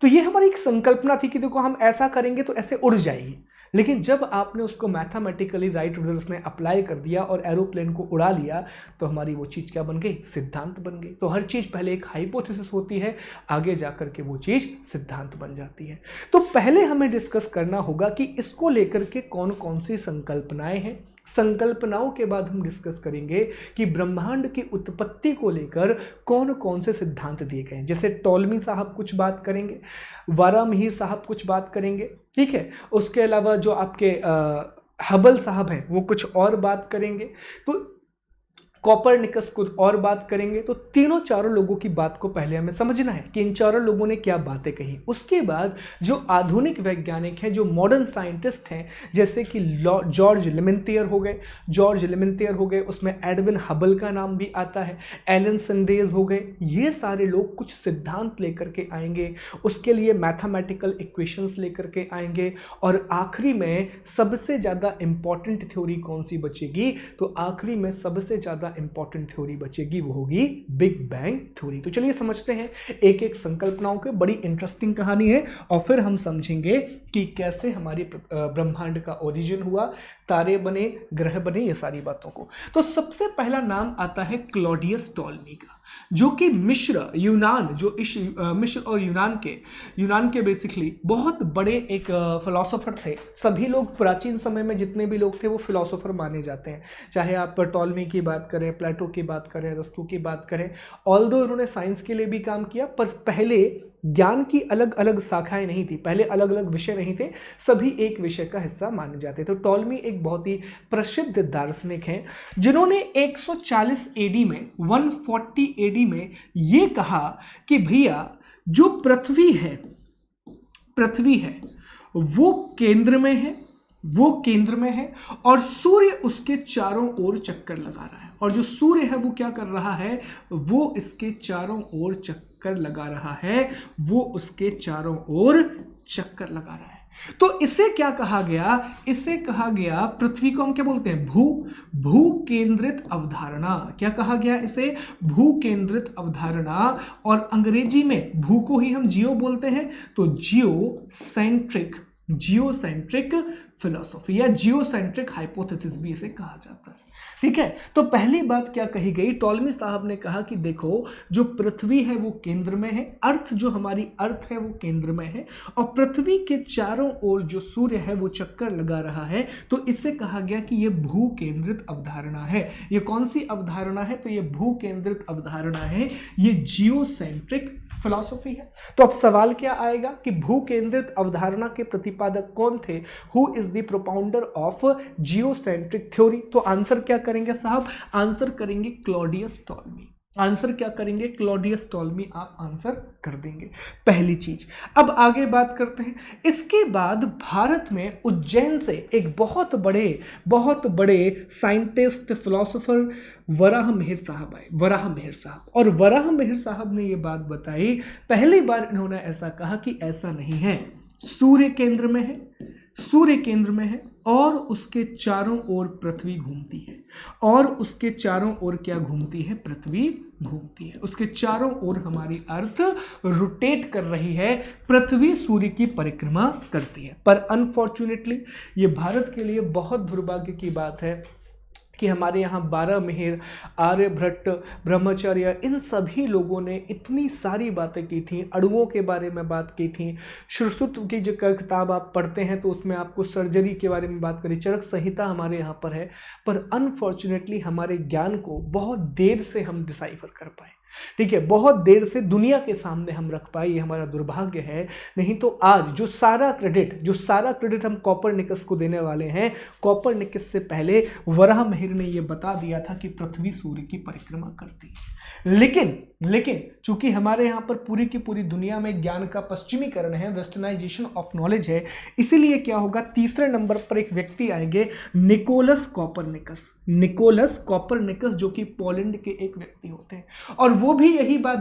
तो ये हमारी एक संकल्पना थी कि देखो हम ऐसा करेंगे तो ऐसे उड़ जाएगी। लेकिन जब आपने उसको मैथमेटिकली राइट ब्रदर्स ने अप्लाई कर दिया और एरोप्लेन को उड़ा लिया, तो हमारी वो चीज़ क्या बन गई, सिद्धांत बन गई। तो हर चीज़ पहले एक हाइपोथेसिस होती है, आगे जाकर के वो चीज़ सिद्धांत बन जाती है। तो पहले हमें डिस्कस करना होगा कि इसको लेकर के कौन कौन सी संकल्पनाएं हैं। संकल्पनाओं के बाद हम डिस्कस करेंगे कि ब्रह्मांड की उत्पत्ति को लेकर कौन कौन से सिद्धांत दिए गए हैं। जैसे टॉलमी साहब कुछ बात करेंगे, वारामिहिर साहब कुछ बात करेंगे, ठीक है। उसके अलावा जो आपके हबल साहब हैं वो कुछ और बात करेंगे, तो कोपरनिकस कुछ और बात करेंगे। तो तीनों चारों लोगों की बात को पहले हमें समझना है कि इन चारों लोगों ने क्या बातें कही। उसके बाद जो आधुनिक वैज्ञानिक हैं, जो मॉडर्न साइंटिस्ट हैं, जैसे कि जॉर्ज लेमेंटियर हो गए, उसमें एडविन हबल का नाम भी आता है, एलन सनडेज हो गए, ये सारे लोग कुछ सिद्धांत लेकर के आएंगे, उसके लिए मैथमेटिकल इक्वेशंस लेकर के आएंगे। और आखिरी में सबसे ज़्यादा इंपॉर्टेंट थ्योरी कौन सी बचेगी, तो आखिरी में सबसे ज़्यादा इंपॉर्टेंट थ्योरी बचेगी, वो होगी बिग बैंग थ्योरी। तो चलिए समझते हैं एक एक संकल्पनाओं के, बड़ी इंटरेस्टिंग कहानी है, और फिर हम समझेंगे कि कैसे हमारी ब्रह्मांड का ओरिजिन हुआ, तारे बने, ग्रह बने, ये सारी बातों को। तो सबसे पहला नाम आता है क्लॉडियस टॉलमी का, जो कि मिस्र और यूनान के बेसिकली बहुत बड़े एक फिलोसोफर थे। सभी लोग प्राचीन समय में जितने भी लोग थे वो फिलोसोफर माने जाते हैं, चाहे आप टॉलमी की बात करें, प्लेटो की बात करें, अरस्तु की बात करें। ऑल्दो उन्होंने साइंस के लिए भी काम किया, पर पहले ज्ञान की अलग अलग शाखाएं नहीं थी, पहले अलग अलग विषय नहीं थे, सभी एक विषय का हिस्सा माने जाते थे। तो टॉलमी एक बहुत ही प्रसिद्ध दार्शनिक हैं, जिन्होंने 140 एडी में 140 एडी में ये कहा कि भैया जो पृथ्वी है वो केंद्र में है और सूर्य उसके चारों ओर चक्कर लगा रहा है, और जो सूर्य है वो क्या कर रहा है, वो इसके चारों ओर चक्कर लगा रहा है, वो उसके चारों ओर चक्कर लगा रहा है। तो इसे क्या कहा गया, इसे कहा गया, पृथ्वी को हम क्या बोलते हैं, भू केंद्रित अवधारणा। क्या कहा गया इसे, भू केंद्रित अवधारणा। और अंग्रेजी में भू को ही हम जियो बोलते हैं, तो जियोसेंट्रिक फिलॉसफी या जियोसेंट्रिक हाइपोथेसिस भी इसे कहा जाता है, ठीक है। तो पहली बात क्या कही गई, टॉलमी साहब ने कहा कि देखो जो पृथ्वी है वो केंद्र में है, अर्थ जो हमारी अर्थ है वो केंद्र में है, और पृथ्वी के चारों ओर जो सूर्य है वो चक्कर लगा रहा है। तो इससे कहा गया कि ये भू केंद्रित अवधारणा है। ये कौन सी अवधारणा है, तो ये भू केंद्रित अवधारणा है, ये जियोसेंट्रिक फिलॉसफी है। तो अब सवाल क्या आएगा कि भू केंद्रित अवधारणा के प्रतिपादक कौन थे, who is the propounder of geocentric theory. तो आंसर क्या करेंगे साहब, आंसर करेंगे क्लॉडियस टॉलमी। आंसर क्या करेंगे, क्लॉडियस टॉलमी आप आंसर कर देंगे, पहली चीज। अब आगे बात करते हैं। इसके बाद भारत में उज्जैन से एक बहुत बड़े साइंटिस्ट फिलोसोफर वराहमिहिर साहब आए, और वराहमिहिर साहब ने ये बात बताई, पहली बार इन्होंने ऐसा कहा कि ऐसा नहीं है, सूर्य केंद्र में है और उसके चारों ओर पृथ्वी घूमती है, और उसके चारों ओर क्या घूमती है, पृथ्वी घूमती है, उसके चारों ओर हमारी अर्थ रोटेट कर रही है, पृथ्वी सूर्य की परिक्रमा करती है। पर अनफॉर्चुनेटली ये भारत के लिए बहुत दुर्भाग्य की बात है कि हमारे यहाँ वारामिहिर, आर्यभट्ट, ब्रह्मचर्य, इन सभी लोगों ने इतनी सारी बातें की थी, अणुओं के बारे में बात की थी। श्रुतुत्व की जो किताब आप पढ़ते हैं तो उसमें आपको सर्जरी के बारे में बात करी, चरक संहिता हमारे यहाँ पर है, पर अनफॉर्चुनेटली हमारे ज्ञान को बहुत देर से हम डिसाइफर कर पाए। ठीक है, बहुत देर से दुनिया के सामने हम रख पाए, ये हमारा दुर्भाग्य है। नहीं तो आज जो सारा क्रेडिट हम कॉपरनिकस को देने वाले हैं, कॉपरनिकस से पहले वराहमिहिर ने यह बता दिया था कि पृथ्वी सूर्य की परिक्रमा करती है। लेकिन चूंकि हमारे यहाँ पर पूरी की पूरी दुनिया में ज्ञान का पश्चिमीकरण है, वेस्टर्नाइजेशन ऑफ नॉलेज है, इसीलिए क्या होगा, तीसरे नंबर पर एक व्यक्ति आएंगे, निकोलस कॉपरनिकस, जो कि पोलैंड के एक व्यक्ति होते हैं। और वो भी यही बात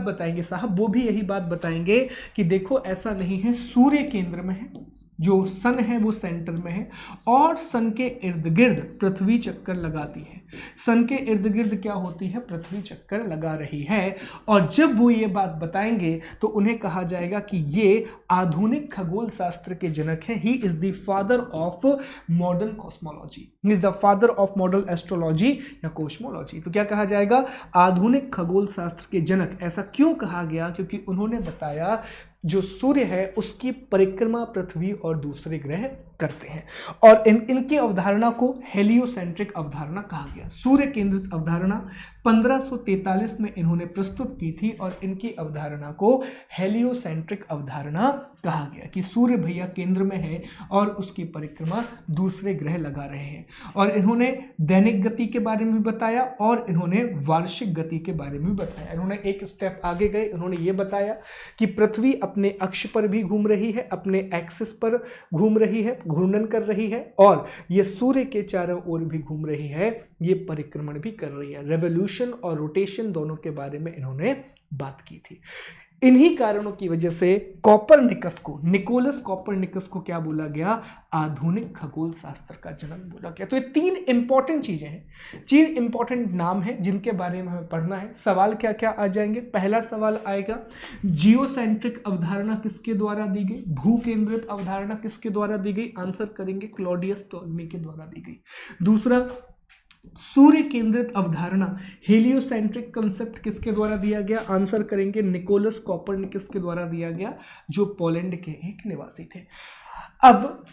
बताएंगे कि देखो ऐसा नहीं है, सूर्य केंद्र में है, जो सन है वो सेंटर में है, और सन के इर्द गिर्द पृथ्वी चक्कर लगाती है। सन के इर्द गिर्द क्या होती है, पृथ्वी चक्कर लगा रही है। और जब वो ये बात बताएंगे तो उन्हें कहा जाएगा कि ये आधुनिक खगोल शास्त्र के जनक हैं। He is the father of modern cosmology, he is the father of modern astrology या कॉस्मोलॉजी। तो क्या कहा जाएगा, आधुनिक खगोल शास्त्र के जनक। ऐसा क्यों कहा गया, क्योंकि उन्होंने बताया जो सूर्य है उसकी परिक्रमा पृथ्वी और दूसरे ग्रह करते हैं। और इनकी अवधारणा को हेलियोसेंट्रिक अवधारणा कहा गया। सूर्य केंद्रित अवधारणा 1543 में इन्होंने प्रस्तुत की थी, और इनकी अवधारणा को हेलियोसेंट्रिक अवधारणा कहा गया कि सूर्य भैया केंद्र में है और उसकी परिक्रमा दूसरे ग्रह लगा रहे हैं। और इन्होंने दैनिक गति के बारे में बताया और इन्होंने वार्षिक गति के बारे में बताया। इन्होंने एक स्टेप आगे गए, इन्होंने ये बताया कि पृथ्वी अपने अक्ष पर भी घूम रही है, अपने एक्सिस पर घूम रही है, घूर्णन कर रही है, और ये सूर्य के चारों ओर भी घूम रही है, ये परिक्रमण भी कर रही है। रेवोल्यूशन और रोटेशन दोनों के बारे में इन्होंने बात की थी। इन्हीं कारणों की वजह से निकोलस कॉपरनिकस को क्या बोला गया, आधुनिक खगोल शास्त्र का जनक बोला गया। तो ये तीन इंपॉर्टेंट चीजें हैं, तीन इंपॉर्टेंट नाम हैं जिनके बारे में हमें पढ़ना है। सवाल क्या क्या आ जाएंगे, पहला सवाल आएगा, जियोसेंट्रिक अवधारणा किसके द्वारा दी गई, भू केंद्रित अवधारणा किसके द्वारा दी गई, आंसर करेंगे क्लॉडियस टॉलमी के द्वारा दी गई। दूसरा, सूर्य केंद्रित अवधारणा हेलियोसेंट्रिक कंसेप्ट किसके द्वारा दिया गया, आंसर करेंगे निकोलस कॉपरनिकस के द्वारा दिया गया, जो पोलैंड के एक निवासी थे। अब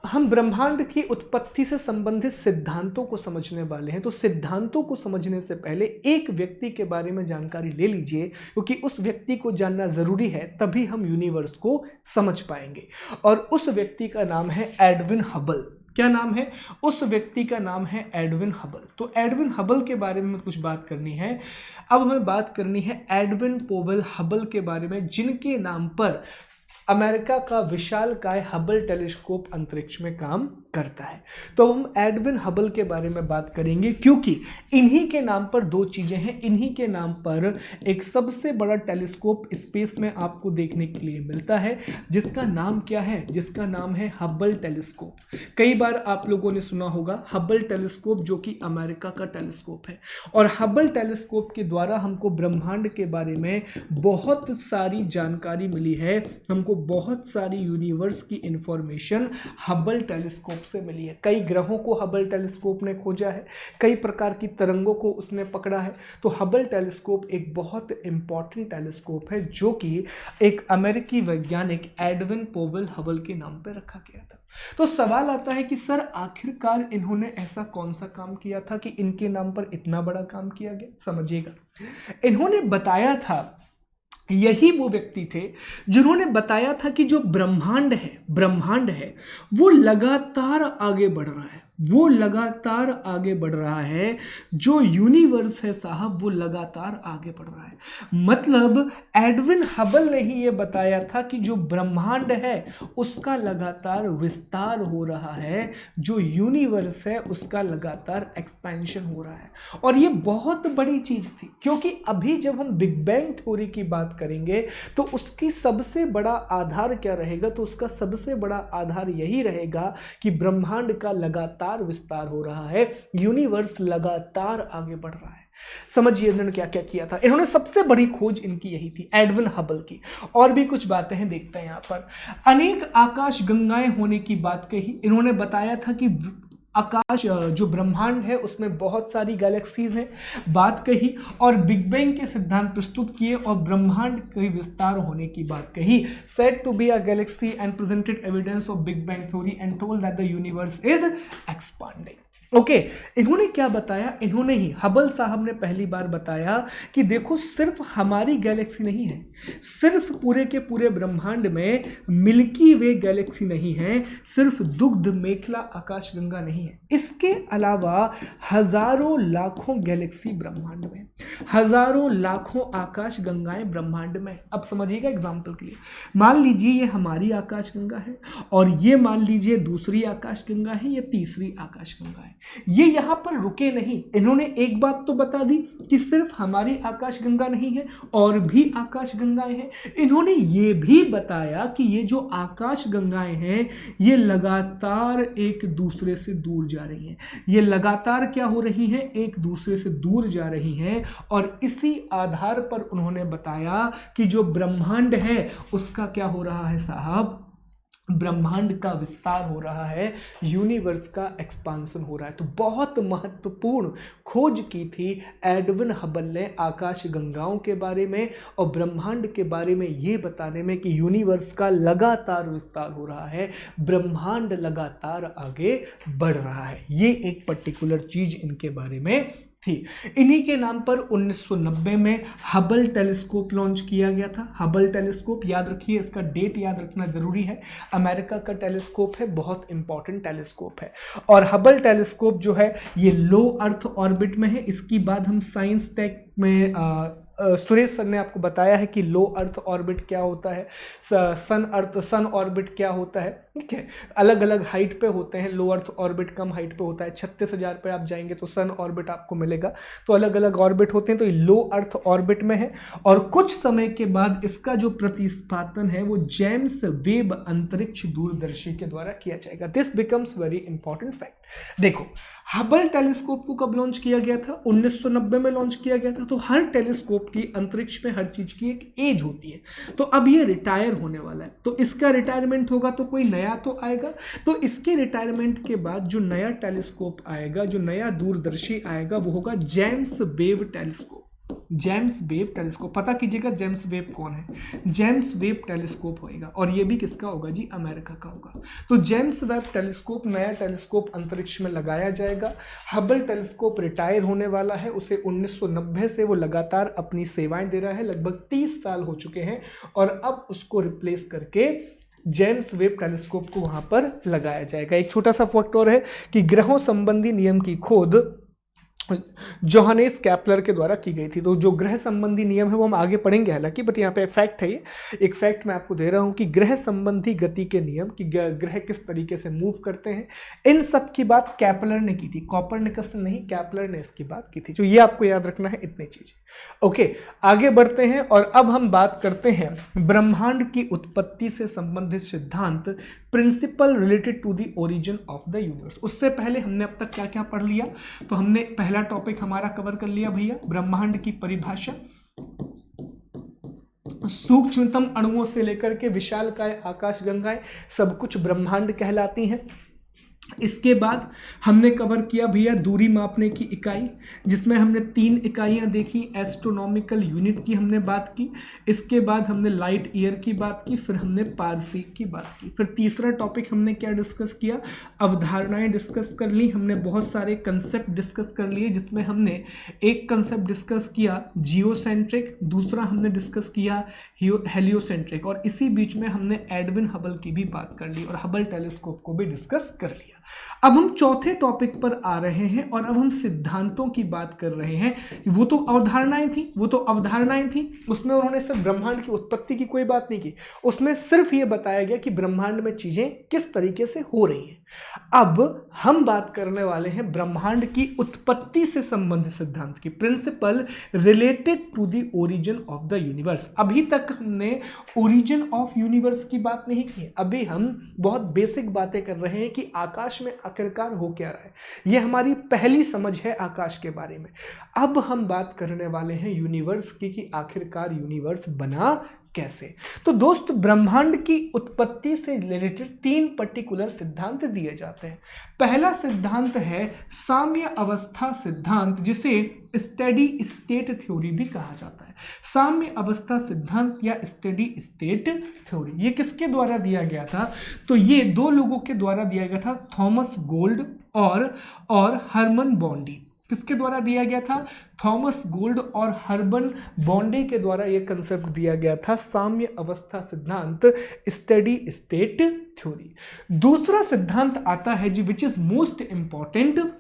हम ब्रह्मांड की उत्पत्ति से संबंधित सिद्धांतों को समझने वाले हैं। तो सिद्धांतों को समझने से पहले एक व्यक्ति के बारे में जानकारी ले लीजिए, क्योंकि उस व्यक्ति को जानना जरूरी है, तभी हम यूनिवर्स को समझ पाएंगे। और उस व्यक्ति का नाम है एडविन हबल। क्या नाम है, उस व्यक्ति का नाम है एडविन हबल। तो एडविन हबल के बारे में कुछ बात करनी है। अब हमें बात करनी है एडविन पोवेल हबल के बारे में, जिनके नाम पर अमेरिका का विशालकाय हबल टेलीस्कोप अंतरिक्ष में काम करता है। तो हम एडविन हबल के बारे में बात करेंगे, क्योंकि इन्हीं के नाम पर दो चीजें हैं। इन्हीं के नाम पर एक सबसे बड़ा टेलीस्कोप स्पेस में आपको देखने के लिए मिलता है, जिसका नाम क्या है, जिसका नाम है हबल टेलीस्कोप। कई बार आप लोगों ने सुना होगा हबल टेलीस्कोप, जो कि अमेरिका का टेलीस्कोप है। और हबल टेलीस्कोप के द्वारा हमको ब्रह्मांड के बारे में बहुत सारी जानकारी मिली है, हमको बहुत सारी यूनिवर्स की इंफॉर्मेशन हबल टेलीस्कोप से मिली है। कई ग्रहों को हबल टेलीस्कोप ने खोजा है, कई प्रकार की तरंगों को उसने पकड़ा है। तो हबल टेलीस्कोप एक बहुत इंपॉर्टेंट टेलीस्कोप है, जो कि एक अमेरिकी वैज्ञानिक एडविन पोवेल हबल के नाम पर रखा गया था। तो सवाल आता है कि सर आखिरकार इन्होंने ऐसा कौन सा काम किया था कि इनके नाम पर इतना बड़ा काम किया गया। समझिएगा, इन्होंने बताया था, यही वो व्यक्ति थे जिन्होंने बताया था कि जो ब्रह्मांड है वो लगातार आगे बढ़ रहा है, वो लगातार आगे बढ़ रहा है। जो यूनिवर्स है साहब, वो लगातार आगे बढ़ रहा है। मतलब एडविन हबल ने ही ये बताया था कि जो ब्रह्मांड है उसका लगातार विस्तार हो रहा है, जो यूनिवर्स है उसका लगातार एक्सपेंशन हो रहा है। और ये बहुत बड़ी चीज थी, क्योंकि अभी जब हम बिग बैंग थ्योरी की बात करेंगे तो उसकी सबसे बड़ा आधार क्या रहेगा, तो उसका सबसे बड़ा आधार यही रहेगा कि ब्रह्मांड का लगातार विस्तार हो रहा है, यूनिवर्स लगातार आगे बढ़ रहा है। समझिए इन्होंने क्या क्या किया था। इन्होंने सबसे बड़ी खोज इनकी यही थी, एडविन हबल की। और भी कुछ बातें हैं, देखते हैं यहां पर। अनेक आकाश गंगाएं होने की बात कही। इन्होंने बताया था कि आकाश, जो ब्रह्मांड है उसमें बहुत सारी गैलेक्सीज हैं, बात कही। और बिग बैंग के सिद्धांत प्रस्तुत किए और ब्रह्मांड के विस्तार होने की बात कही। Said to be a galaxy and presented evidence of big bang theory and told that the universe is expanding. Okay इन्होंने क्या बताया, इन्होंने ही हबल साहब ने पहली बार बताया कि देखो सिर्फ हमारी गैलेक्सी नहीं है, सिर्फ पूरे के पूरे ब्रह्मांड में मिल्की वे गैलेक्सी नहीं है, सिर्फ दुग्ध मेखला आकाशगंगा नहीं है, इसके अलावा हजारों लाखों गैलेक्सी ब्रह्मांड में, हजारों लाखों आकाश गंगाएं ब्रह्मांड में। अब समझिएगा एग्जाम्पल के लिए, मान लीजिए ये हमारी आकाशगंगा है और ये मान लीजिए दूसरी आकाशगंगा है, ये तीसरी आकाशगंगा है। ये यहां पर रुके नहीं, इन्होंने एक बात तो बता दी कि सिर्फ हमारी आकाशगंगा नहीं है और भी आकाशगंगाएं हैं। इन्होंने ये भी बताया कि ये जो आकाशगंगाएं हैं ये लगातार एक दूसरे से दूर जा रही हैं, ये लगातार क्या हो रही हैं, एक दूसरे से दूर जा रही हैं। और इसी आधार पर उन्होंने बताया कि जो ब्रह्मांड है उसका क्या हो रहा है साहब, ब्रह्मांड का विस्तार हो रहा है, यूनिवर्स का एक्सपांशन हो रहा है। तो बहुत महत्वपूर्ण खोज की थी एडविन हबल ने आकाश गंगाओं के बारे में और ब्रह्मांड के बारे में ये बताने में कि यूनिवर्स का लगातार विस्तार हो रहा है, ब्रह्मांड लगातार आगे बढ़ रहा है। ये एक पर्टिकुलर चीज इनके बारे में थी। इन्हीं के नाम पर 1990 में हबल टेलीस्कोप लॉन्च किया गया था। हबल टेलीस्कोप याद रखिए, इसका डेट याद रखना जरूरी है, अमेरिका का टेलीस्कोप है, बहुत इंपॉर्टेंट टेलीस्कोप है। और हबल टेलीस्कोप जो है ये लो अर्थ ऑर्बिट में है। इसकी बात हम साइंस टेक में सुरेश सर ने आपको बताया है कि लो अर्थ ऑर्बिट क्या होता है, सन ऑर्बिट क्या होता है, ठीक है, अलग अलग हाइट पे होते हैं। लो अर्थ ऑर्बिट कम हाइट पे होता है, 36,000 पे आप जाएंगे तो सन ऑर्बिट आपको मिलेगा। तो अलग अलग ऑर्बिट होते हैं, तो ये लो अर्थ ऑर्बिट में है। और कुछ समय के बाद इसका जो प्रतिस्थापन है वो जेम्स वेब अंतरिक्ष दूरदर्शी के द्वारा किया जाएगा। This becomes very important fact. देखो हबल टेलीस्कोप को कब लॉन्च किया गया था, 1990 में लॉन्च किया गया था। तो हर टेलीस्कोप की, अंतरिक्ष में हर चीज की एक एज होती है। तो अब ये रिटायर होने वाला है, तो इसका रिटायरमेंट होगा तो कोई नया तो आएगा। तो इसके रिटायरमेंट के बाद जो नया टेलीस्कोप आएगा, जो नया दूरदर्शी आएगा, वो होगा James Webb telescope. James Webb telescope, पता कीजिएगा जेम्स वेब कौन है, जेम्स वेब टेलीस्कोप होएगा। और ये भी किसका होगा जी, अमेरिका का होगा। तो जेम्स वेब टेलीस्कोप, नया टेलीस्कोप अंतरिक्ष में लगाया जाएगा। हबल टेलीस्कोप रिटायर होने वाला है, उसे 1990 से वो लगातार अपनी सेवाएं दे रहा है, लगभग 30 साल हो चुके हैं। और अब उसको रिप्लेस करके जेम्स वेब टेलीस्कोप को वहां पर लगाया जाएगा। एक छोटा सा फैक्ट और है कि ग्रहों संबंधी नियम की खोज जोहानेस कैप्लर के द्वारा की गई थी। तो जो ग्रह संबंधी नियम है वो हम आगे पढ़ेंगे हालांकि, बट यहाँ पे फैक्ट है, ये एक फैक्ट मैं आपको दे रहा हूँ कि ग्रह संबंधी गति के नियम, कि ग्रह किस तरीके से मूव करते हैं, इन सब की बात कैप्लर ने की थी, कॉपरनिकस ने नहीं, कैप्लर ने इसकी बात की थी। तो ये आपको याद रखना है, इतनी चीज। ओके आगे बढ़ते हैं और अब हम बात करते हैं ब्रह्मांड की उत्पत्ति से संबंधित सिद्धांत, principle related to the origin of the universe. उससे पहले हमने अब तक क्या क्या पढ़ लिया, तो हमने पहला टॉपिक हमारा कवर कर लिया भैया, ब्रह्मांड की परिभाषा, सूक्ष्मतम अणुओं से लेकर के विशालकाय आकाशगंगाएं सब कुछ ब्रह्मांड कहलाती हैं। इसके बाद हमने कवर किया भैया दूरी मापने की इकाई, जिसमें हमने 3 इकाइयां देखी, एस्ट्रोनॉमिकल यूनिट की हमने बात की, इसके बाद हमने लाइट ईयर की बात की, फिर हमने पारसीक की बात की। फिर तीसरा टॉपिक हमने क्या डिस्कस किया, अवधारणाएं डिस्कस कर ली हमने, बहुत सारे कंसेप्ट डिस्कस कर लिए, जिसमें हमने एक कंसेप्ट डिस्कस किया जियोसेंट्रिक, दूसरा हमने डिस्कस किया हेलियोसेंट्रिक, और इसी बीच में हमने एडविन हबल की भी बात कर ली और हबल टेलीस्कोप को भी डिस्कस कर लिया। अब हम चौथे टॉपिक पर आ रहे हैं और अब हम सिद्धांतों की बात कर रहे हैं। वो तो अवधारणाएं थी, उसमें उन्होंने सिर्फ ब्रह्मांड की उत्पत्ति की कोई बात नहीं की, उसमें सिर्फ ये बताया गया कि ब्रह्मांड में चीजें किस तरीके से हो रही हैं। अब हम बात करने वाले हैं ब्रह्मांड की उत्पत्ति से संबंधित सिद्धांत की, principle related to the origin of the universe. अभी तक हमने ओरिजिन ऑफ यूनिवर्स की बात नहीं की, अभी हम बहुत बेसिक बातें कर रहे हैं कि आकाश में आखिरकार हो क्या रहा है। यह हमारी पहली समझ है आकाश के बारे में। अब हम बात करने वाले हैं यूनिवर्स की, कि आखिरकार यूनिवर्स बना कैसे? तो दोस्त, ब्रह्मांड की उत्पत्ति से रिलेटेड 3 पर्टिकुलर सिद्धांत दिए जाते हैं। पहला सिद्धांत है साम्य अवस्था सिद्धांत, जिसे स्टेडी स्टेट थ्योरी भी कहा जाता है। साम्य अवस्था सिद्धांत या स्टेडी स्टेट थ्योरी, ये किसके द्वारा दिया गया था? तो ये 2 लोगों के द्वारा दिया गया था, थॉमस गोल्ड और हर्मन बॉन्डी। किसके द्वारा दिया गया था? थॉमस गोल्ड और हर्मन बॉन्डी के द्वारा यह कंसेप्ट दिया गया था, साम्य अवस्था सिद्धांत, स्टेडी स्टेट थ्योरी। दूसरा सिद्धांत आता है जी, विच इज मोस्ट इंपॉर्टेंट,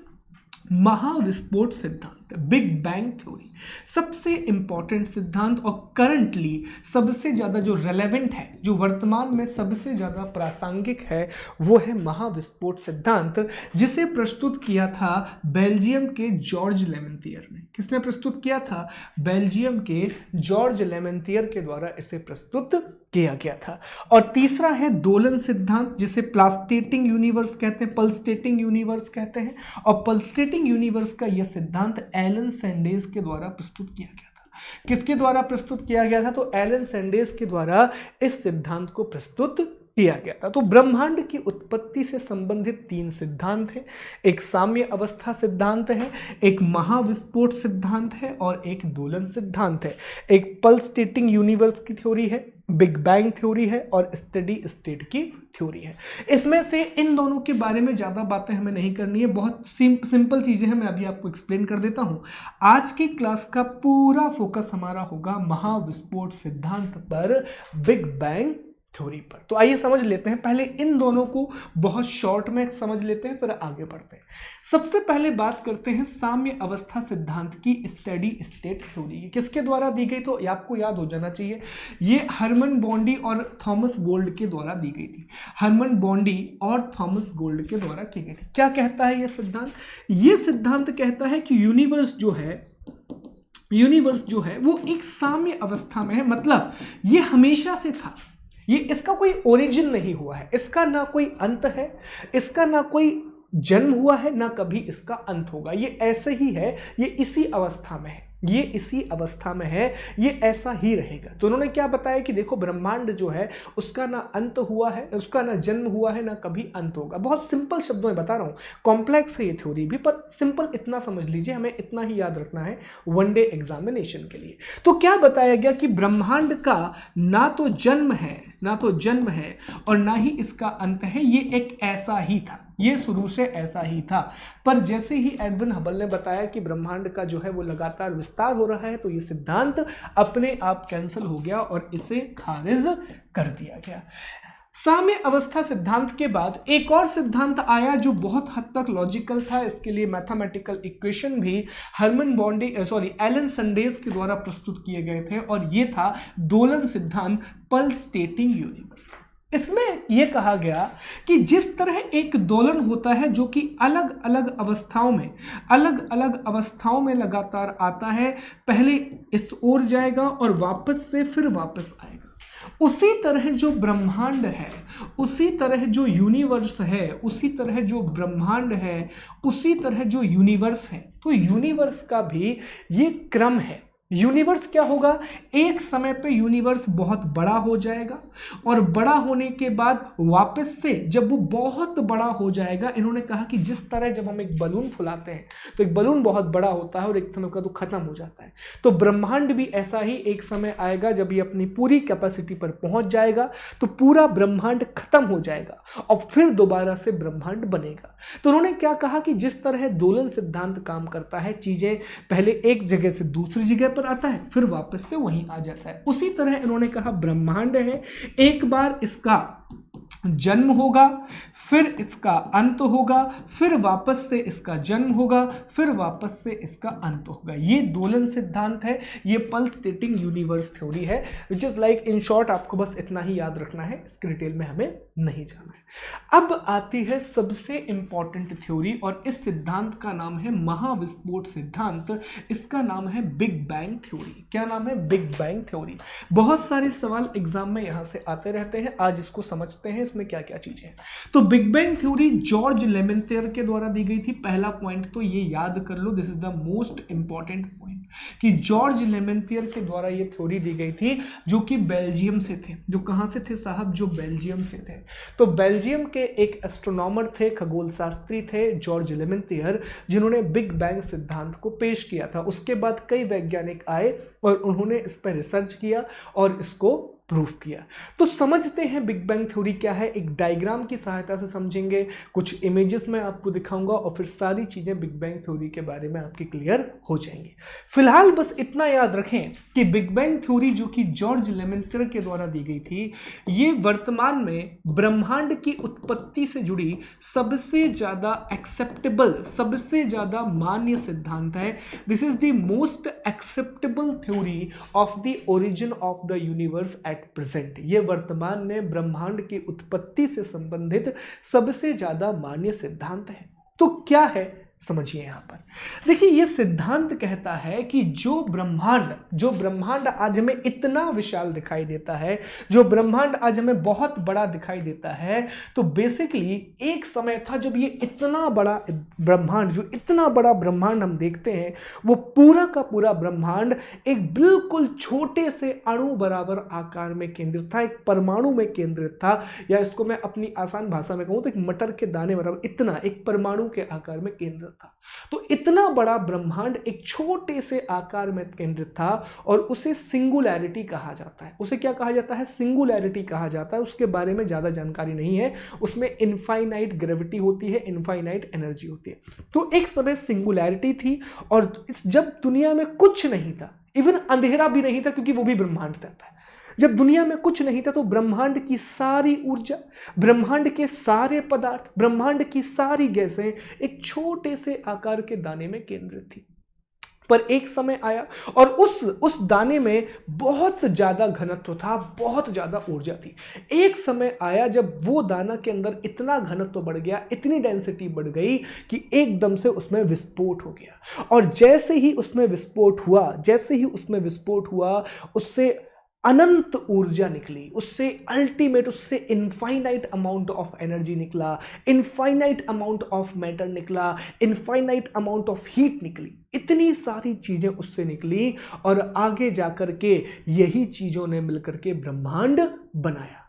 महाविस्फोट सिद्धांत, बिग बैंग थ्योरी। सबसे इंपॉर्टेंट सिद्धांत और करंटली सबसे ज्यादा जो रेलेवेंट है, जो वर्तमान में सबसे ज्यादा प्रासंगिक है, वो है महाविस्फोट सिद्धांत, जिसे प्रस्तुत किया था बेल्जियम के जॉर्ज लेमेंथियर ने। किसने प्रस्तुत किया था? बेल्जियम के जॉर्ज लेमेंथियर के द्वारा इसे प्रस्तुत किया गया था। और तीसरा है दोलन सिद्धांत, जिसे पल्सेटिंग यूनिवर्स कहते हैं, पल्सेटिंग यूनिवर्स कहते हैं। और पल्सेटिंग यूनिवर्स का यह सिद्धांत एलन सैंडेज के द्वारा प्रस्तुत किया गया था। किसके द्वारा प्रस्तुत किया गया था? तो एलन सैंडेज के द्वारा इस सिद्धांत को प्रस्तुत किया गया था। तो ब्रह्मांड की उत्पत्ति से संबंधित 3 सिद्धांत हैं। एक साम्य अवस्था सिद्धांत है, एक महाविस्फोट सिद्धांत है और एक दोलन सिद्धांत है। एक पल्सेटिंग यूनिवर्स की थ्योरी है, बिग बैंग थ्योरी है और स्टेडी स्टेट की थ्योरी है। इसमें से इन दोनों के बारे में ज़्यादा बातें हमें नहीं करनी है, बहुत सिंपल चीज़ें हैं, मैं अभी आपको एक्सप्लेन कर देता हूँ। आज की क्लास का पूरा फोकस हमारा होगा महाविस्फोट सिद्धांत पर, बिग बैंग थ्योरी पर। तो आइए समझ लेते हैं, पहले इन दोनों को बहुत शॉर्ट में समझ लेते हैं, फिर आगे बढ़ते हैं। सबसे पहले बात करते हैं साम्य अवस्था सिद्धांत की, स्टेडी स्टेट थ्योरी। किसके द्वारा दी गई? तो आपको याद हो जाना चाहिए, ये हर्मन बॉन्डी और थॉमस गोल्ड के द्वारा दी गई थी। हर्मन बॉन्डी और थॉमस गोल्ड के द्वारा की गई थी। क्या कहता है यह सिद्धांत? यह सिद्धांत कहता है कि यूनिवर्स जो है वो एक साम्य अवस्था में है, मतलब ये हमेशा से था, ये इसका कोई ओरिजिन नहीं हुआ है, इसका ना कोई अंत है, इसका ना कोई जन्म हुआ है, ना कभी इसका अंत होगा। ये ऐसे ही है, ये इसी अवस्था में है, ये इसी अवस्था में है, ये ऐसा ही रहेगा। तो उन्होंने क्या बताया कि देखो, ब्रह्मांड जो है उसका ना अंत हुआ है, उसका ना जन्म हुआ है, ना कभी अंत होगा। बहुत सिंपल शब्दों में बता रहा हूँ, कॉम्प्लेक्स है ये थ्योरी भी, पर सिंपल इतना समझ लीजिए, हमें इतना ही याद रखना है वन डे एग्जामिनेशन के लिए। तो क्या बताया गया कि ब्रह्मांड का ना तो जन्म है और ना ही इसका अंत है, ये एक ऐसा ही था, ये शुरू से ऐसा ही था। पर जैसे ही एडविन हबल ने बताया कि ब्रह्मांड का जो है वो लगातार विस्तार हो रहा है, तो ये सिद्धांत अपने आप कैंसिल हो गया और इसे खारिज कर दिया गया। साम्य अवस्था सिद्धांत के बाद एक और सिद्धांत आया जो बहुत हद तक लॉजिकल था, इसके लिए मैथमेटिकल इक्वेशन भी एलन सैंडेज के द्वारा प्रस्तुत किए गए थे, और ये था दोलन सिद्धांत, पल्सेटिंग यूनिवर्स। इसमें यह कहा गया कि जिस तरह एक दोलन होता है जो कि अलग अलग अवस्थाओं में लगातार आता है, पहले इस ओर जाएगा और वापस से फिर वापस आएगा, उसी तरह जो ब्रह्मांड है, उसी तरह जो यूनिवर्स है, उसी तरह जो ब्रह्मांड है, उसी तरह जो यूनिवर्स है, तो यूनिवर्स का भी ये क्रम है। यूनिवर्स क्या होगा, एक समय पे यूनिवर्स बहुत बड़ा हो जाएगा और बड़ा होने के बाद वापस से जब वो बहुत बड़ा हो जाएगा, इन्होंने कहा कि जिस तरह जब हम एक बलून फुलाते हैं तो एक बलून बहुत बड़ा होता है और एक समय का तो खत्म हो जाता है, तो ब्रह्मांड भी ऐसा ही एक समय आएगा जब ये अपनी पूरी कैपेसिटी पर पहुंच जाएगा तो पूरा ब्रह्मांड खत्म हो जाएगा और फिर दोबारा से ब्रह्मांड बनेगा। तो उन्होंने क्या कहा कि जिस तरह दोलन सिद्धांत काम करता है, चीजें पहले एक जगह से दूसरी जगह पर आता है, फिर वापस से वहीं आ जाता है, उसी तरह इन्होंने कहा ब्रह्मांड है, एक बार इसका जन्म होगा, फिर इसका अंत होगा, फिर वापस से इसका जन्म होगा, फिर वापस से इसका अंत होगा। ये दोलन सिद्धांत है, ये पल्सेटिंग यूनिवर्स थ्योरी है, which is like in short आपको बस इतना ही याद रखना है, इसके डिटेल में हमें नहीं जाना है। अब आती है सबसे इंपॉर्टेंट थ्योरी और इस सिद्धांत का नाम है महाविस्फोट सिद्धांत, इसका नाम है बिग बैंग थ्योरी। क्या नाम है? Big bang theory. बहुत सारे सवाल एग्जाम में यहां से आते रहते हैं, आज इसको समझते हैं, इस इसमें क्या क्या चीजें हैं। तो big bang theory George Lemaitre के द्वारा दी गई थी। पहला पॉइंट तो ये याद कर लो, this is the most important point, कि जॉर्ज लेमेंथियर के द्वारा ये थ्योरी दी गई थी, जो कि बेल्जियम से थे। जो कहां से थे साहब? जो बेल्जियम से थे। तो बेल्जियम के एक एस्ट्रोनॉमर थे, खगोल शास्त्री थे जॉर्ज लेमेंथियर, जिन्होंने बिग बैंग सिद्धांत को पेश किया था। उसके बाद कई वैज्ञानिक आए और उन्होंने इस पर रिसर्च किया और इसको प्रूफ किया। तो समझते हैं बिग बैंग थ्योरी क्या है, एक डायग्राम की सहायता से समझेंगे, कुछ इमेजेस में आपको दिखाऊंगा और फिर सारी चीजें बिग बैंग थ्योरी के बारे में आपकी क्लियर हो जाएंगी। फिलहाल बस इतना याद रखें कि बिग बैंग थ्योरी जो कि जॉर्ज लेमेंथियर के द्वारा दी गई थी, ये वर्तमान में ब्रह्मांड की उत्पत्ति से जुड़ी सबसे ज्यादा एक्सेप्टेबल, सबसे ज्यादा मान्य सिद्धांत है। This is the most acceptable theory of the origin of the universe at present. ये वर्तमान में ब्रह्मांड की उत्पत्ति से संबंधित सबसे ज्यादा मान्य सिद्धांत है। तो क्या है समझिए यहां पर। देखिए ये सिद्धांत कहता है कि जो ब्रह्मांड आज हमें इतना विशाल दिखाई देता है, जो ब्रह्मांड आज हमें बहुत बड़ा दिखाई देता है, तो बेसिकली एक समय था जब ये इतना बड़ा ब्रह्मांड, जो इतना बड़ा ब्रह्मांड हम देखते हैं, वो पूरा का पूरा ब्रह्मांड एक बिल्कुल छोटे से अणु बराबर आकार में केंद्रित था, एक परमाणु में केंद्रित था, या इसको मैं अपनी आसान भाषा में कहूं तो एक मटर के दाने बराबर, इतना एक परमाणु के आकार में केंद्रित था। तो इतना बड़ा ब्रह्मांड एक छोटे से आकार में केंद्रित था और उसे सिंगुलैरिटी कहा जाता है। उसे क्या कहा जाता है? सिंगुलैरिटी कहा जाता है। उसके बारे में ज्यादा जानकारी नहीं है। उसमें इनफाइनाइट ग्रेविटी होती है, इनफाइनाइट एनर्जी होती है। तो एक समय सिंगुलैरिटी थी और जब दुनिया में कुछ नहीं था, इवन अंधेरा भी नहीं था क्योंकि वो भी ब्रह्मांड से आता है, जब दुनिया में कुछ नहीं था तो ब्रह्मांड की सारी ऊर्जा, ब्रह्मांड के सारे पदार्थ, ब्रह्मांड की सारी गैसें एक छोटे से आकार के दाने में केंद्रित थी। पर एक समय आया और उस दाने में बहुत ज्यादा घनत्व था, बहुत ज्यादा ऊर्जा थी। एक समय आया जब वो दाना के अंदर इतना घनत्व बढ़ गया, इतनी डेंसिटी बढ़ गई कि एकदम से उसमें विस्फोट हो गया। और जैसे ही उसमें विस्फोट हुआ, उससे अनंत ऊर्जा निकली, उससे अल्टीमेट, उससे इनफाइनाइट अमाउंट ऑफ एनर्जी निकला, इनफाइनाइट अमाउंट ऑफ मैटर निकला, इनफाइनाइट अमाउंट ऑफ हीट निकली। इतनी सारी चीजें उससे निकली और आगे जाकर के यही चीजों ने मिलकर के ब्रह्मांड बनाया।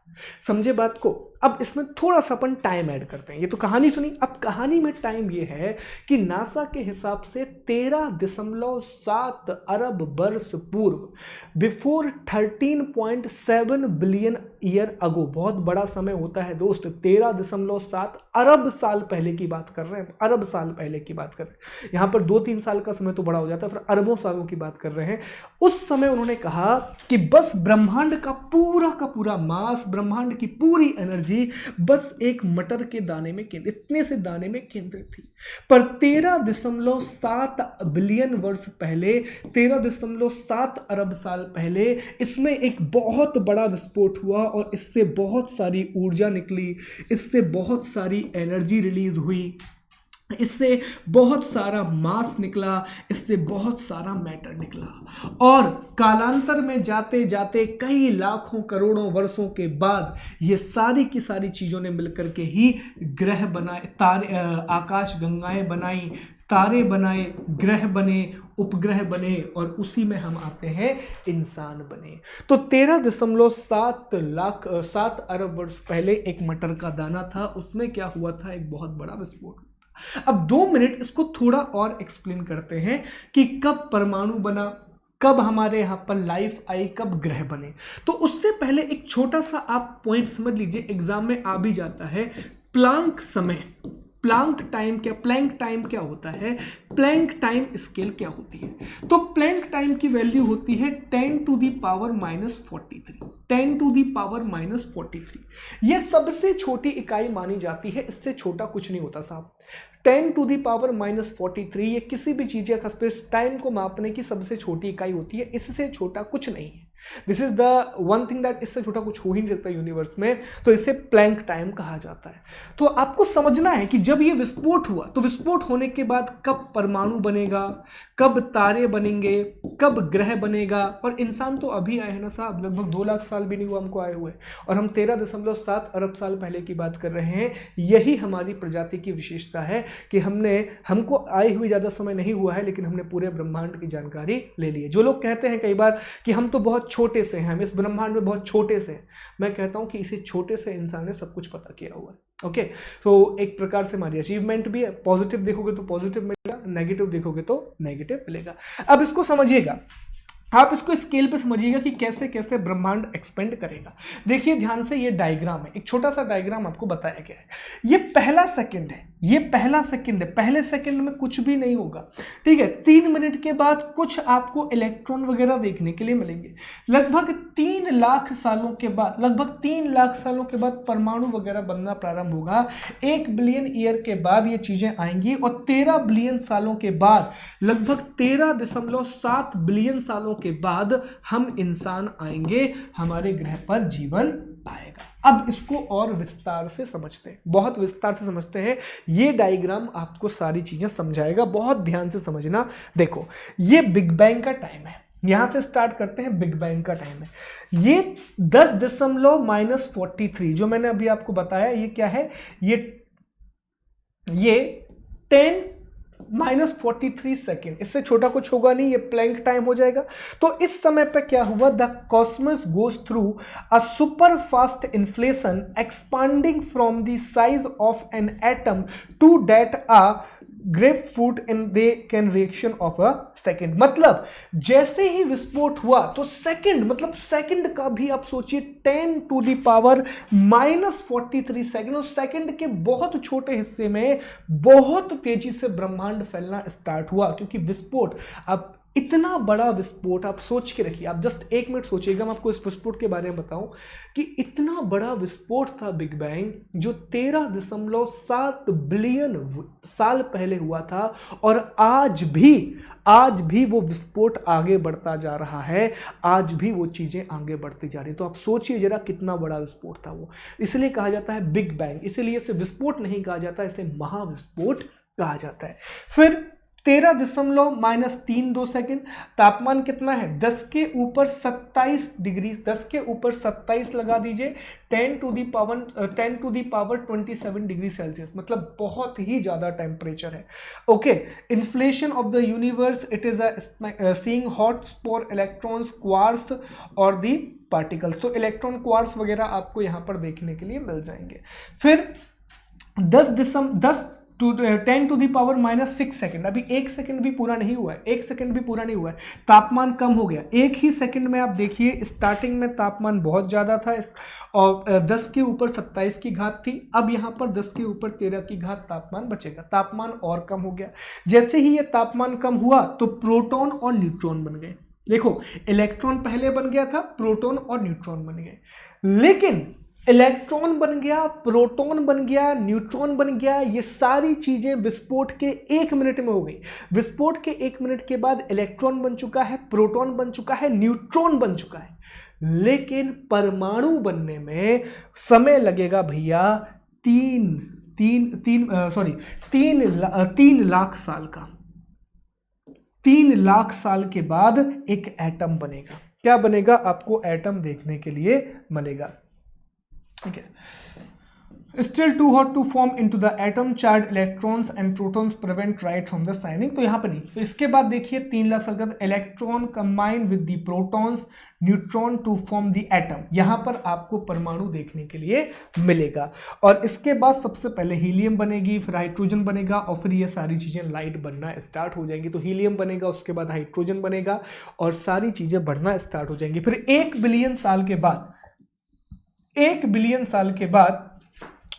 समझे बात को? अब इसमें थोड़ा सा अपन टाइम ऐड करते हैं। ये तो कहानी सुनी, अब कहानी में टाइम ये है कि नासा के हिसाब से 13.7 अरब वर्ष पूर्व, बिफोर 13.7 बिलियन ईयर अगो, बहुत बड़ा समय होता है दोस्त, 13.7 अरब साल पहले की बात कर रहे हैं, अरब साल पहले की बात कर रहे हैं। यहां पर 2-3 साल का समय तो बड़ा हो जाता है, फिर अरबों सालों की बात कर रहे हैं। उस समय उन्होंने कहा कि बस ब्रह्मांड का पूरा मास, ब्रह्मांड की पूरी एनर्जी बस एक मटर के दाने में केंद्रित, इतने से दाने में केंद्रित थी। पर 13.7 बिलियन वर्ष पहले, 13.7 अरब साल पहले इसमें एक बहुत बड़ा विस्फोट हुआ और इससे बहुत सारी ऊर्जा निकली, इससे बहुत सारी एनर्जी रिलीज हुई, इससे बहुत सारा मास निकला, इससे बहुत सारा मैटर निकला। और कालांतर में जाते जाते कई लाखों करोड़ों वर्षों के बाद ये सारी की सारी चीजों ने मिलकर के ही ग्रह बनाए, तारे, आकाश गंगाएं बनाई, तारे बनाए, ग्रह बने, उपग्रह बने और उसी में हम आते हैं इंसान बने। तो 13.7 अरब वर्ष पहले एक मटर का दाना था, उसमें क्या हुआ था? एक बहुत बड़ा विस्फोट। अब 2 मिनट इसको थोड़ा और एक्सप्लेन करते हैं कि कब परमाणु बना, कब हमारे यहां पर लाइफ आई, कब ग्रह बने। तो उससे पहले एक छोटा सा आप पॉइंट समझ लीजिए, एग्जाम में आ भी जाता है। प्लांक समय, प्लांक टाइम क्या होता है? प्लैंक टाइम स्केल क्या होती है? तो प्लैंक टाइम की वैल्यू होती है 10 to the power -43, 10 to the power -43। ये सबसे छोटी इकाई मानी जाती है, इससे छोटा कुछ नहीं होता साहब। 10 टू द पावर -43 ये किसी भी चीज या टाइम को मापने की सबसे छोटी इकाई होती है, इससे छोटा कुछ नहीं है। This is the one thing that, इससे छोटा कुछ हो ही नहीं सकता यूनिवर्स में, तो इसे प्लैंक टाइम कहा जाता है। तो आपको समझना है कि जब ये विस्फोट हुआ तो विस्फोट होने के बाद कब परमाणु बनेगा, कब तारे बनेंगे, कब ग्रह बनेगा, और इंसान तो अभी आए हैं ना साहब, लगभग 2 लाख साल भी नहीं हुआ हमको आए हुए, और हम 13.7 अरब साल पहले की बात कर रहे हैं। यही हमारी प्रजाति की विशेषता है कि हमको आए हुए ज़्यादा समय नहीं हुआ है, लेकिन हमने पूरे ब्रह्मांड की जानकारी ले ली है। जो लोग कहते हैं कई बार कि हम तो बहुत छोटे से हैं, हम इस ब्रह्मांड में बहुत छोटे से हैं, मैं कहता हूं कि इसी छोटे से इंसान ने सब कुछ पता किया हुआ है। ओके, तो एक प्रकार से हमारी अचीवमेंट भी है। पॉजिटिव देखोगे तो पॉजिटिव मिलेगा, नेगेटिव देखोगे तो नेगेटिव मिलेगा। अब इसको समझिएगा, आप इसको स्केल पे समझिएगा कि कैसे कैसे ब्रह्मांड एक्सपेंड करेगा। देखिए ध्यान से, ये डायग्राम है, एक छोटा सा डायग्राम आपको बताया गया है। ये पहला सेकंड है, ये पहला सेकंड है, पहले सेकंड में कुछ भी नहीं होगा, ठीक है। 3 मिनट के बाद कुछ आपको इलेक्ट्रॉन वगैरह देखने के लिए मिलेंगे। लगभग 3 लाख सालों के बाद, लगभग 3 लाख सालों के बाद परमाणु वगैरह बनना प्रारंभ होगा। 1 बिलियन ईयर के बाद ये चीजें आएंगी, और 13 बिलियन सालों के बाद, लगभग 13.7 बिलियन सालों के बाद हम इंसान आएंगे, हमारे ग्रह पर जीवन आएगा। अब इसको और विस्तार से समझते हैं, बहुत विस्तार से समझते हैं। ये डायग्राम आपको सारी चीजें समझाएगा, बहुत ध्यान से समझना। देखो, ये बिग बैंग का टाइम है, यहां से स्टार्ट करते हैं। बिग बैंग का टाइम है ये 10.43, जो मैंने अभी आपको बताया, ये क्या है, ये 10-43 सेकेंड, इससे छोटा कुछ होगा नहीं, ये प्लैंक टाइम हो जाएगा। तो इस समय पे क्या हुआ, the cosmos goes through a super fast inflation expanding from the size of an atom to that a grapefruit in they can reaction of a second. मतलब जैसे ही विस्फोट हुआ तो सेकेंड, मतलब सेकेंड का भी आप सोचिए 10⁻⁻43 सेकेंड, और सेकेंड के बहुत छोटे हिस्से में बहुत तेजी से ब्रह्मांड फैलना स्टार्ट हुआ। क्योंकि विस्फोट, अब इतना बड़ा विस्फोट आप सोच के रखिए, आप जस्ट 1 मिनट सोचिएगा, मैं आपको इस विस्फोट के बारे में बताऊं कि इतना बड़ा विस्फोट था बिग बैंग, जो 13.7 बिलियन साल पहले हुआ था, और आज भी वो विस्फोट आगे बढ़ता जा रहा है, आज भी वो चीजें आगे बढ़ती जा रही। तो आप सोचिए जरा कितना बड़ा विस्फोट था वो। इसलिए कहा जाता है बिग बैंग, इसलिए इसे विस्फोट नहीं कहा जाता, इसे महाविस्फोट कहा जाता है। फिर 13.32 सेकेंड, तापमान कितना है, 10 के ऊपर 27 डिग्री, 10 के ऊपर 27 लगा दीजिए, 10 to the power 27 degree Celsius, मतलब बहुत ही ज्यादा टेम्परेचर है। Okay, inflation of the universe, it is seeing hot for electrons, quarks और दी पार्टिकल्स। तो इलेक्ट्रॉन, क्वार्ट्स वगैरह आपको यहां पर देखने के लिए मिल जाएंगे। फिर 10 टू दी पावर -6 सेकेंड, अभी 1 सेकेंड भी पूरा नहीं हुआ है, 1 सेकेंड भी पूरा नहीं हुआ है, तापमान कम हो गया। एक ही सेकेंड में आप देखिए, स्टार्टिंग में तापमान बहुत ज्यादा था और 10 के ऊपर 27 की घात थी, अब यहां पर 10 के ऊपर 13 की घात तापमान बचेगा, तापमान और कम हो गया। जैसे ही ये तापमान कम हुआ तो प्रोटॉन और न्यूट्रॉन बन गए। देखो, इलेक्ट्रॉन पहले बन गया था, प्रोटॉन और न्यूट्रॉन बन गए, लेकिन इलेक्ट्रॉन बन गया, प्रोटॉन बन गया, न्यूट्रॉन बन गया, ये सारी चीजें विस्फोट के 1 मिनट में हो गई। विस्फोट के 1 मिनट के बाद इलेक्ट्रॉन बन चुका है, प्रोटॉन बन चुका है, न्यूट्रॉन बन चुका है, लेकिन परमाणु बनने में समय लगेगा भैया 3 लाख साल का। 3 लाख साल के बाद एक एटम बनेगा। क्या बनेगा, आपको एटम देखने के लिए मिलेगा, ठीक है। Still too hot to form into the atom, charged electrons and protons prevent light from the shining। तो यहां पर नहीं, तो इसके बाद देखिए 3 लाख साल का electron combine with the protons, neutron to form the atom. यहां पर आपको परमाणु देखने के लिए मिलेगा, और इसके बाद सबसे पहले हीलियम बनेगी, फिर हाइड्रोजन बनेगा, और फिर ये सारी चीजें लाइट बनना स्टार्ट हो जाएंगी। तो हीलियम बनेगा, उसके बाद हाइड्रोजन बनेगा, और सारी चीजें बढ़ना स्टार्ट हो जाएंगी। फिर 1 बिलियन साल के बाद, 1 बिलियन साल के बाद,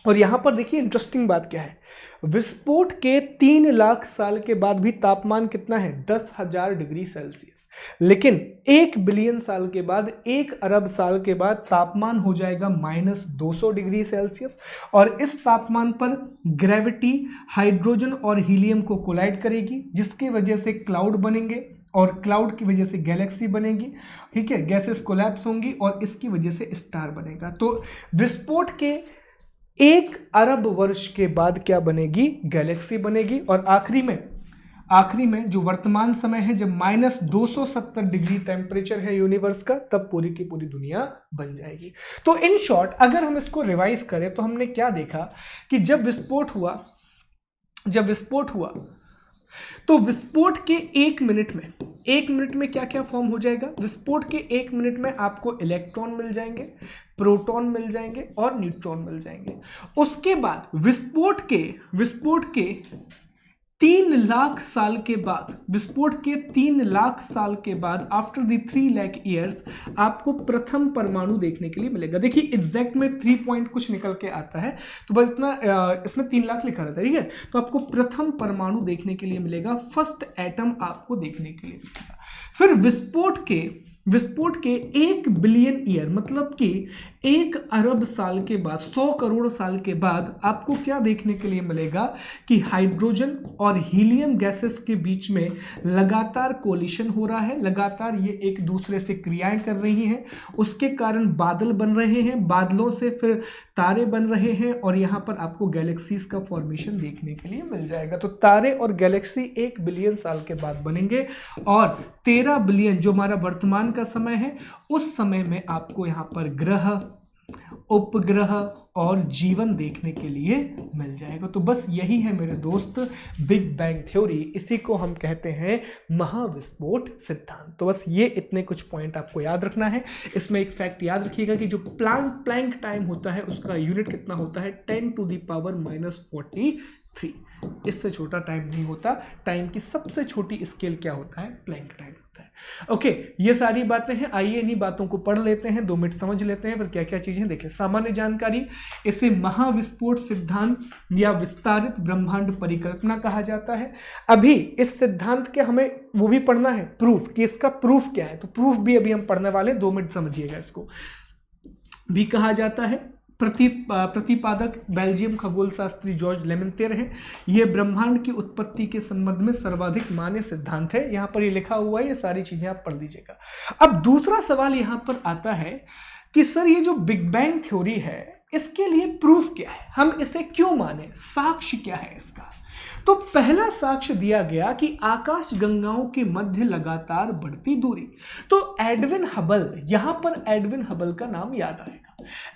और यहां पर देखिए इंटरेस्टिंग बात क्या है, विस्फोट के 3 लाख साल के बाद भी तापमान कितना है, 10,000 डिग्री सेल्सियस। लेकिन 1 बिलियन साल के बाद, 1 अरब साल के बाद तापमान हो जाएगा -200 डिग्री सेल्सियस, और इस तापमान पर ग्रेविटी हाइड्रोजन और हीलियम को कोलाइड करेगी, जिसकी वजह से क्लाउड बनेंगे, और क्लाउड की वजह से गैलेक्सी बनेगी, ठीक है, गैसेस कोलैप्स होंगी और इसकी वजह से स्टार बनेगा। तो विस्फोट के 1 अरब वर्ष के बाद क्या बनेगी? गैलेक्सी बनेगी। और आखिरी में जो वर्तमान समय है, जब -270 डिग्री टेम्परेचर है यूनिवर्स का, तब पूरी की पूरी दुनिया बन जाएगी। तो इन शॉर्ट अगर हम इसको रिवाइज करें तो हमने क्या देखा कि जब विस्फोट हुआ तो विस्फोट के 1 मिनट में क्या क्या फॉर्म हो जाएगा? विस्फोट के 1 मिनट में आपको इलेक्ट्रॉन मिल जाएंगे, प्रोटॉन मिल जाएंगे और न्यूट्रॉन मिल जाएंगे। उसके बाद विस्फोट के 3 लाख साल के बाद आफ्टर द 3 लाख ईयर्स आपको प्रथम परमाणु देखने के लिए मिलेगा। देखिए एग्जैक्ट में 3 पॉइंट कुछ निकल के आता है, तो बस इतना, इसमें 3 लाख लिखा रहता है, ठीक है। तो आपको प्रथम परमाणु देखने के लिए मिलेगा, फर्स्ट एटम आपको देखने के लिए मिलेगा। फिर विस्फोट के 1 बिलियन ईयर मतलब कि 1 अरब साल के बाद, 100 करोड़ साल के बाद आपको क्या देखने के लिए मिलेगा कि हाइड्रोजन और हीलियम गैसेस के बीच में लगातार कोलिशन हो रहा है, लगातार ये एक दूसरे से क्रियाएं कर रही हैं, उसके कारण बादल बन रहे हैं, बादलों से फिर तारे बन रहे हैं और यहां पर आपको गैलेक्सीज का फॉर्मेशन देखने के लिए मिल जाएगा। तो तारे और गैलेक्सी 1 बिलियन साल के बाद बनेंगे और 13 बिलियन जो हमारा वर्तमान का समय है, उस समय में आपको यहां पर ग्रह, उपग्रह और जीवन देखने के लिए मिल जाएगा। तो बस यही है मेरे दोस्त बिग बैंग थ्योरी, इसी को हम कहते हैं महाविस्फोट सिद्धांत। तो बस ये इतने कुछ पॉइंट आपको याद रखना है। इसमें एक फैक्ट याद रखिएगा कि जो प्लैंक टाइम होता है उसका यूनिट कितना होता है? 10⁻⁻43। इससे छोटा टाइम नहीं होता। टाइम की सबसे छोटी स्केल क्या होता है? प्लैंक टाइम होता है। ओके, ये सारी बातें हैं। आइए इन्हीं बातों को पढ़ लेते हैं, 2 मिनट समझ लेते हैं फिर क्या क्या चीजें देख लें। सामान्य जानकारी, इसे महाविस्फोट सिद्धांत या विस्तारित ब्रह्मांड परिकल्पना कहा जाता है। अभी इस सिद्धांत के हमें वो भी पढ़ना है प्रूफ, कि इसका प्रूफ क्या है, तो प्रूफ भी अभी हम पढ़ने वाले, 2 मिनट समझिएगा। इसको भी कहा जाता है प्रतिपादक बेल्जियम खगोल शास्त्री जॉर्ज लेमेंतेर हैं। यह ब्रह्मांड की उत्पत्ति के संबंध में सर्वाधिक मान्य सिद्धांत है। यहां पर ये लिखा हुआ है, ये सारी चीजें आप पढ़ लीजिएगा। अब दूसरा सवाल यहां पर आता है कि सर ये जो बिग बैंग थ्योरी है, इसके लिए प्रूफ क्या है, हम इसे क्यों माने, साक्ष्य क्या है इसका? तो पहला साक्ष्य दिया गया कि आकाश गंगाओं के मध्य लगातार बढ़ती दूरी। तो एडविन हबल, यहां पर एडविन हबल का नाम याद आएगा।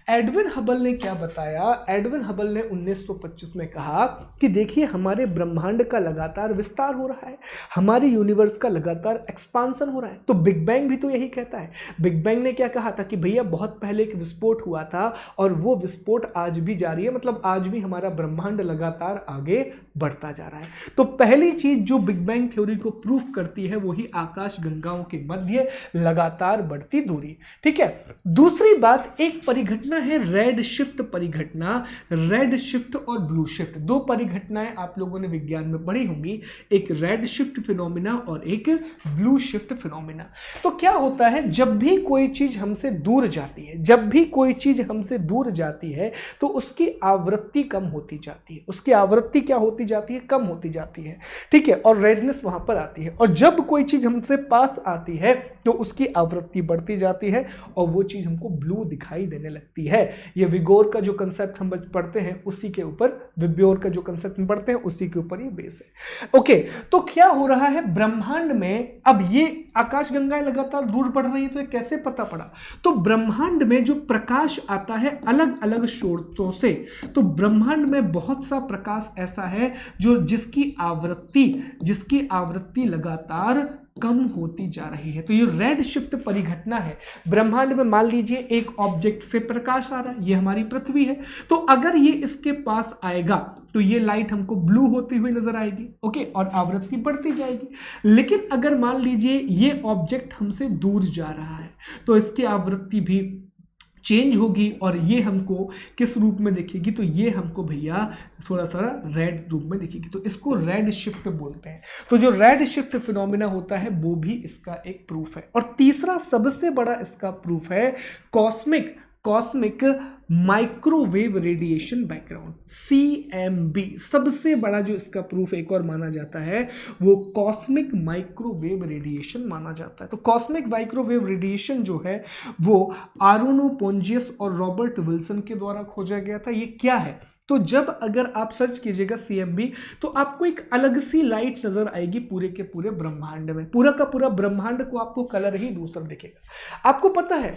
एडविन हबल ने क्या बताया? एडविन हबल ने 1925 में कहा कि देखिए हमारे ब्रह्मांड का लगातार विस्तार हो रहा है, हमारे यूनिवर्स का लगातार एक्सपांसन हो रहा है। तो बिग बैंग भी तो यही कहता है। बिग बैंग ने क्या कहा था कि भैया बहुत पहले एक विस्फोट हुआ था और वो विस्फोट आज भी जारी है, मतलब आज भी हमारा ब्रह्मांड लगातार आगे बढ़ता जा रहा है। तो पहली चीज जो बिग बैंग थ्योरी को प्रूफ करती है वही आकाश गंगाओं के मध्य लगातार बढ़ती दूरी, ठीक है। दूसरी बात, एक परिघटना है रेड शिफ्ट परिघटना, रेड शिफ्ट और ब्लू शिफ्ट। 2 परिघटनाएं आप लोगों ने विज्ञान में पढ़ी होंगी, एक रेड शिफ्ट फिनोमिना और एक ब्लू शिफ्ट फिनोमिना। तो क्या होता है, जब भी कोई चीज हमसे दूर जाती है, तो उसकी आवृत्ति कम होती जाती है, उसकी आवृत्ति क्या होती जाती है? कम होती जाती है, ठीक है, और रेडनेस वहां पर आती है। और जब कोई चीज हमसे पास आती है तो उसकी आवृत्ति बढ़ती जाती है और वो चीज हमको ब्लू दिखाई देने लगती है। ये विगोर का जो कंसेप्ट हम पढ़ते हैं उसी के ऊपर, विब्योर का जो कंसेप्ट हम पढ़ते हैं उसी के ऊपर ये बेस है। ओके, तो क्या हो रहा है ब्रह्मांड में? अब ये आकाशगंगाएं लगातार दूर बढ़ रही है, तो ये कैसे पता पड़ा? तो ब्रह्मांड में जो प्रकाश आता है अलग अलग स्रोतों से, तो ब्रह्मांड में बहुत सा प्रकाश ऐसा है जो जिसकी आवृत्ति लगातार कम होती जा रही है। तो ये रेड शिफ्ट परिघटना है। ब्रह्मांड में मान लीजिए एक ऑब्जेक्ट से प्रकाश आ रहा है, ये हमारी पृथ्वी है, तो अगर ये इसके पास आएगा तो ये लाइट हमको ब्लू होती हुई नजर आएगी, ओके, और आवृत्ति बढ़ती जाएगी। लेकिन अगर मान लीजिए ये ऑब्जेक्ट हमसे दूर जा रहा है तो इसकी आवृत्ति भी चेंज होगी और ये हमको किस रूप में दिखेगी? तो ये हमको भैया थोड़ा सा रेड रूप में दिखेगी। तो इसको रेड शिफ्ट बोलते हैं। तो जो रेड शिफ्ट फिनोमिना होता है वो भी इसका एक प्रूफ है। और तीसरा सबसे बड़ा इसका प्रूफ है cosmic microwave radiation background, CMB। सबसे बड़ा जो इसका प्रूफ एक और माना जाता है वो कॉस्मिक माइक्रोवेव रेडिएशन माना जाता है। तो कॉस्मिक माइक्रोवेव रेडिएशन जो है वो आरोनो पोंजियस और रॉबर्ट विल्सन के द्वारा खोजा गया था। ये क्या है? तो जब अगर आप सर्च कीजिएगा CMB तो आपको एक अलग सी लाइट नजर आएगी पूरे के पूरे ब्रह्मांड में। पूरा का पूरा ब्रह्मांड को आपको कलर ही दूसरा दिखेगा। आपको पता है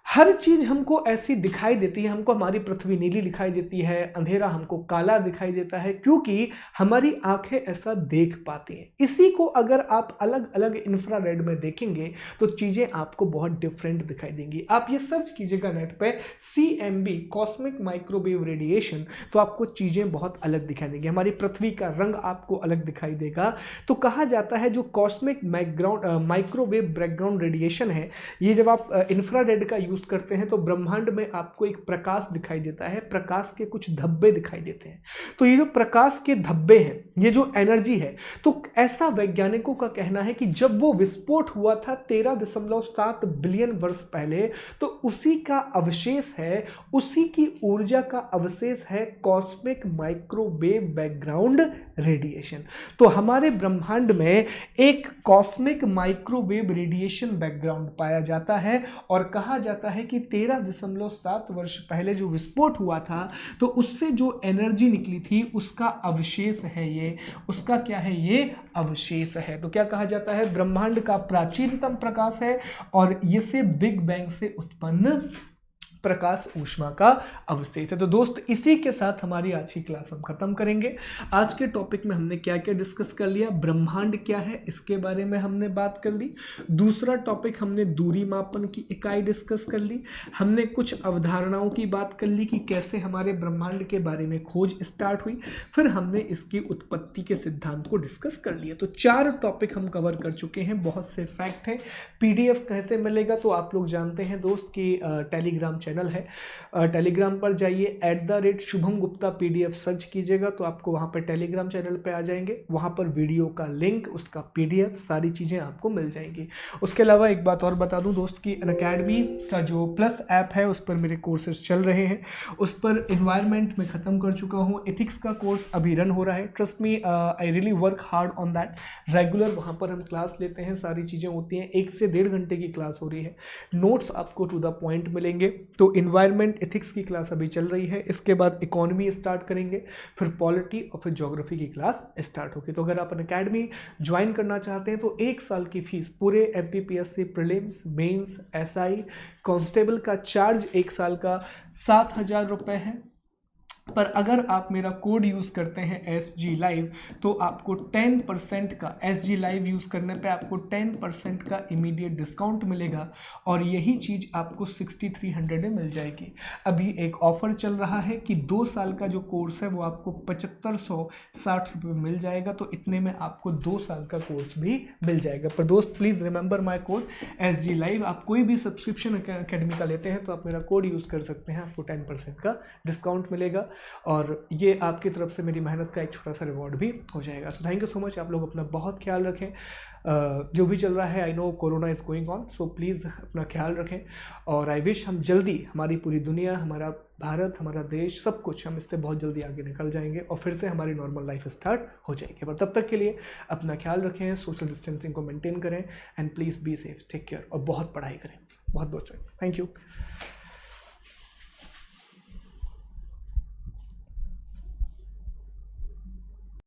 हर चीज हमको ऐसी दिखाई देती है, हमको हमारी पृथ्वी नीली दिखाई देती है, अंधेरा हमको काला दिखाई देता है, क्योंकि हमारी आंखें ऐसा देख पाती हैं। इसी को अगर आप अलग अलग इंफ्रारेड में देखेंगे तो चीजें आपको बहुत डिफरेंट दिखाई देंगी। आप ये सर्च कीजिएगा नेट पे CMB कॉस्मिक माइक्रोवेव रेडिएशन, तो आपको चीजें बहुत अलग दिखाई देंगी। हमारी पृथ्वी का रंग आपको अलग दिखाई देगा। तो कहा जाता है जो कॉस्मिक माइक्रोवेव बैकग्राउंड रेडिएशन है, ये जब आप इंफ्रारेड का यूज करते हैं तो ब्रह्मांड में आपको एक प्रकाश दिखाई देता है, प्रकाश के कुछ धब्बे दिखाई देते हैं। तो ये जो प्रकाश के धब्बे हैं, ये जो एनर्जी है, तो ऐसा वैज्ञानिकों का कहना है कि जब वो विस्फोट हुआ था 13.7 बिलियन वर्ष पहले, तो उसी का अवशेष है, उसी की ऊर्जा का अवशेष है कॉस्मिक माइक्रोवेव बैकग्राउंड रेडिएशन। तो हमारे ब्रह्मांड में एक कॉस्मिक माइक्रोवेव रेडिएशन बैकग्राउंड पाया जाता है और कहा जाता है कि 13.7 वर्ष पहले जो विस्फोट हुआ था तो उससे जो एनर्जी निकली थी उसका अवशेष है ये, उसका क्या है? ये अवशेष है। तो क्या कहा जाता है? ब्रह्मांड का प्राचीनतम प्रकाश है और ये से बिग बैंग से उत्पन्न प्रकाश ऊष्मा का अवशेष है। तो दोस्त इसी के साथ हमारी आज की क्लास हम खत्म करेंगे। आज के टॉपिक में हमने क्या क्या डिस्कस कर लिया, ब्रह्मांड क्या है इसके बारे में हमने बात कर ली। दूसरा टॉपिक हमने दूरी मापन की इकाई डिस्कस कर ली। हमने कुछ अवधारणाओं की बात कर ली कि कैसे हमारे ब्रह्मांड के बारे में खोज स्टार्ट हुई। फिर हमने इसकी उत्पत्ति के सिद्धांत को डिस्कस कर लिया। तो 4 टॉपिक हम कवर कर चुके हैं, बहुत से फैक्ट हैं। PDF कैसे मिलेगा? तो आप लोग जानते हैं दोस्त कि टेलीग्राम चैनल है, टेलीग्राम पर जाइए @शुभम गुप्ता PDF सर्च कीजिएगा तो आपको वहां पर टेलीग्राम चैनल पे आ जाएंगे। वहां पर वीडियो का लिंक, उसका PDF, सारी चीजें आपको मिल जाएंगी। उसके अलावा एक बात और बता दूं दोस्त कि अनअकैडमी का जो प्लस ऐप है उस पर मेरे कोर्सेज चल रहे हैं। उस पर एनवायरनमेंट में खत्म कर चुका हूँ, एथिक्स का कोर्स अभी रन हो रहा है। Trust me, I really work hard on that. Regular वहां पर हम क्लास लेते हैं, सारी चीजें होती हैं। 1 से 1.5 घंटे की क्लास हो रही है, नोट्स आपको टू द पॉइंट मिलेंगे। तो इन्वायरमेंट एथिक्स की क्लास अभी चल रही है, इसके बाद इकोनॉमी स्टार्ट करेंगे, फिर पॉलिटी और फिर ज्योग्राफी की क्लास स्टार्ट होगी। तो अगर आप अनअकैडमी ज्वाइन करना चाहते हैं तो 1 साल की फीस पूरे MPPSC prelims, mains, SI, constable का चार्ज 1 साल का 7,000 रुपये है। पर अगर आप मेरा कोड यूज़ करते हैं SG Live तो आपको 10% का, SG Live यूज़ करने पे आपको 10% का इमीडिएट डिस्काउंट मिलेगा और यही चीज़ आपको 6300 में मिल जाएगी। अभी एक ऑफर चल रहा है कि 2 साल का जो कोर्स है वो आपको 7560 रुपये में मिल जाएगा। तो इतने में आपको 2 साल का कोर्स भी मिल जाएगा। पर दोस्त please remember my code SG Live। आप कोई भी सब्सक्रिप्शन अकेडमी का लेते हैं तो आप मेरा कोड यूज़ कर सकते हैं, आपको 10% का डिस्काउंट मिलेगा और ये आपकी तरफ से मेरी मेहनत का एक छोटा सा रिवॉर्ड भी हो जाएगा। So thank you so much. आप लोग अपना बहुत ख्याल रखें। जो भी चल रहा है, I know corona is going on, so please अपना ख्याल रखें और आई विश हम जल्दी, हमारी पूरी दुनिया, हमारा भारत, हमारा देश, सब कुछ, हम इससे बहुत जल्दी आगे निकल जाएंगे और फिर से हमारी नॉर्मल लाइफ स्टार्ट हो जाएगी। पर तब तक के लिए अपना ख्याल रखें, सोशल डिस्टेंसिंग को मेंटेन करें and please be safe, take care और बहुत पढ़ाई करें। बहुत बहुत थैंक यू।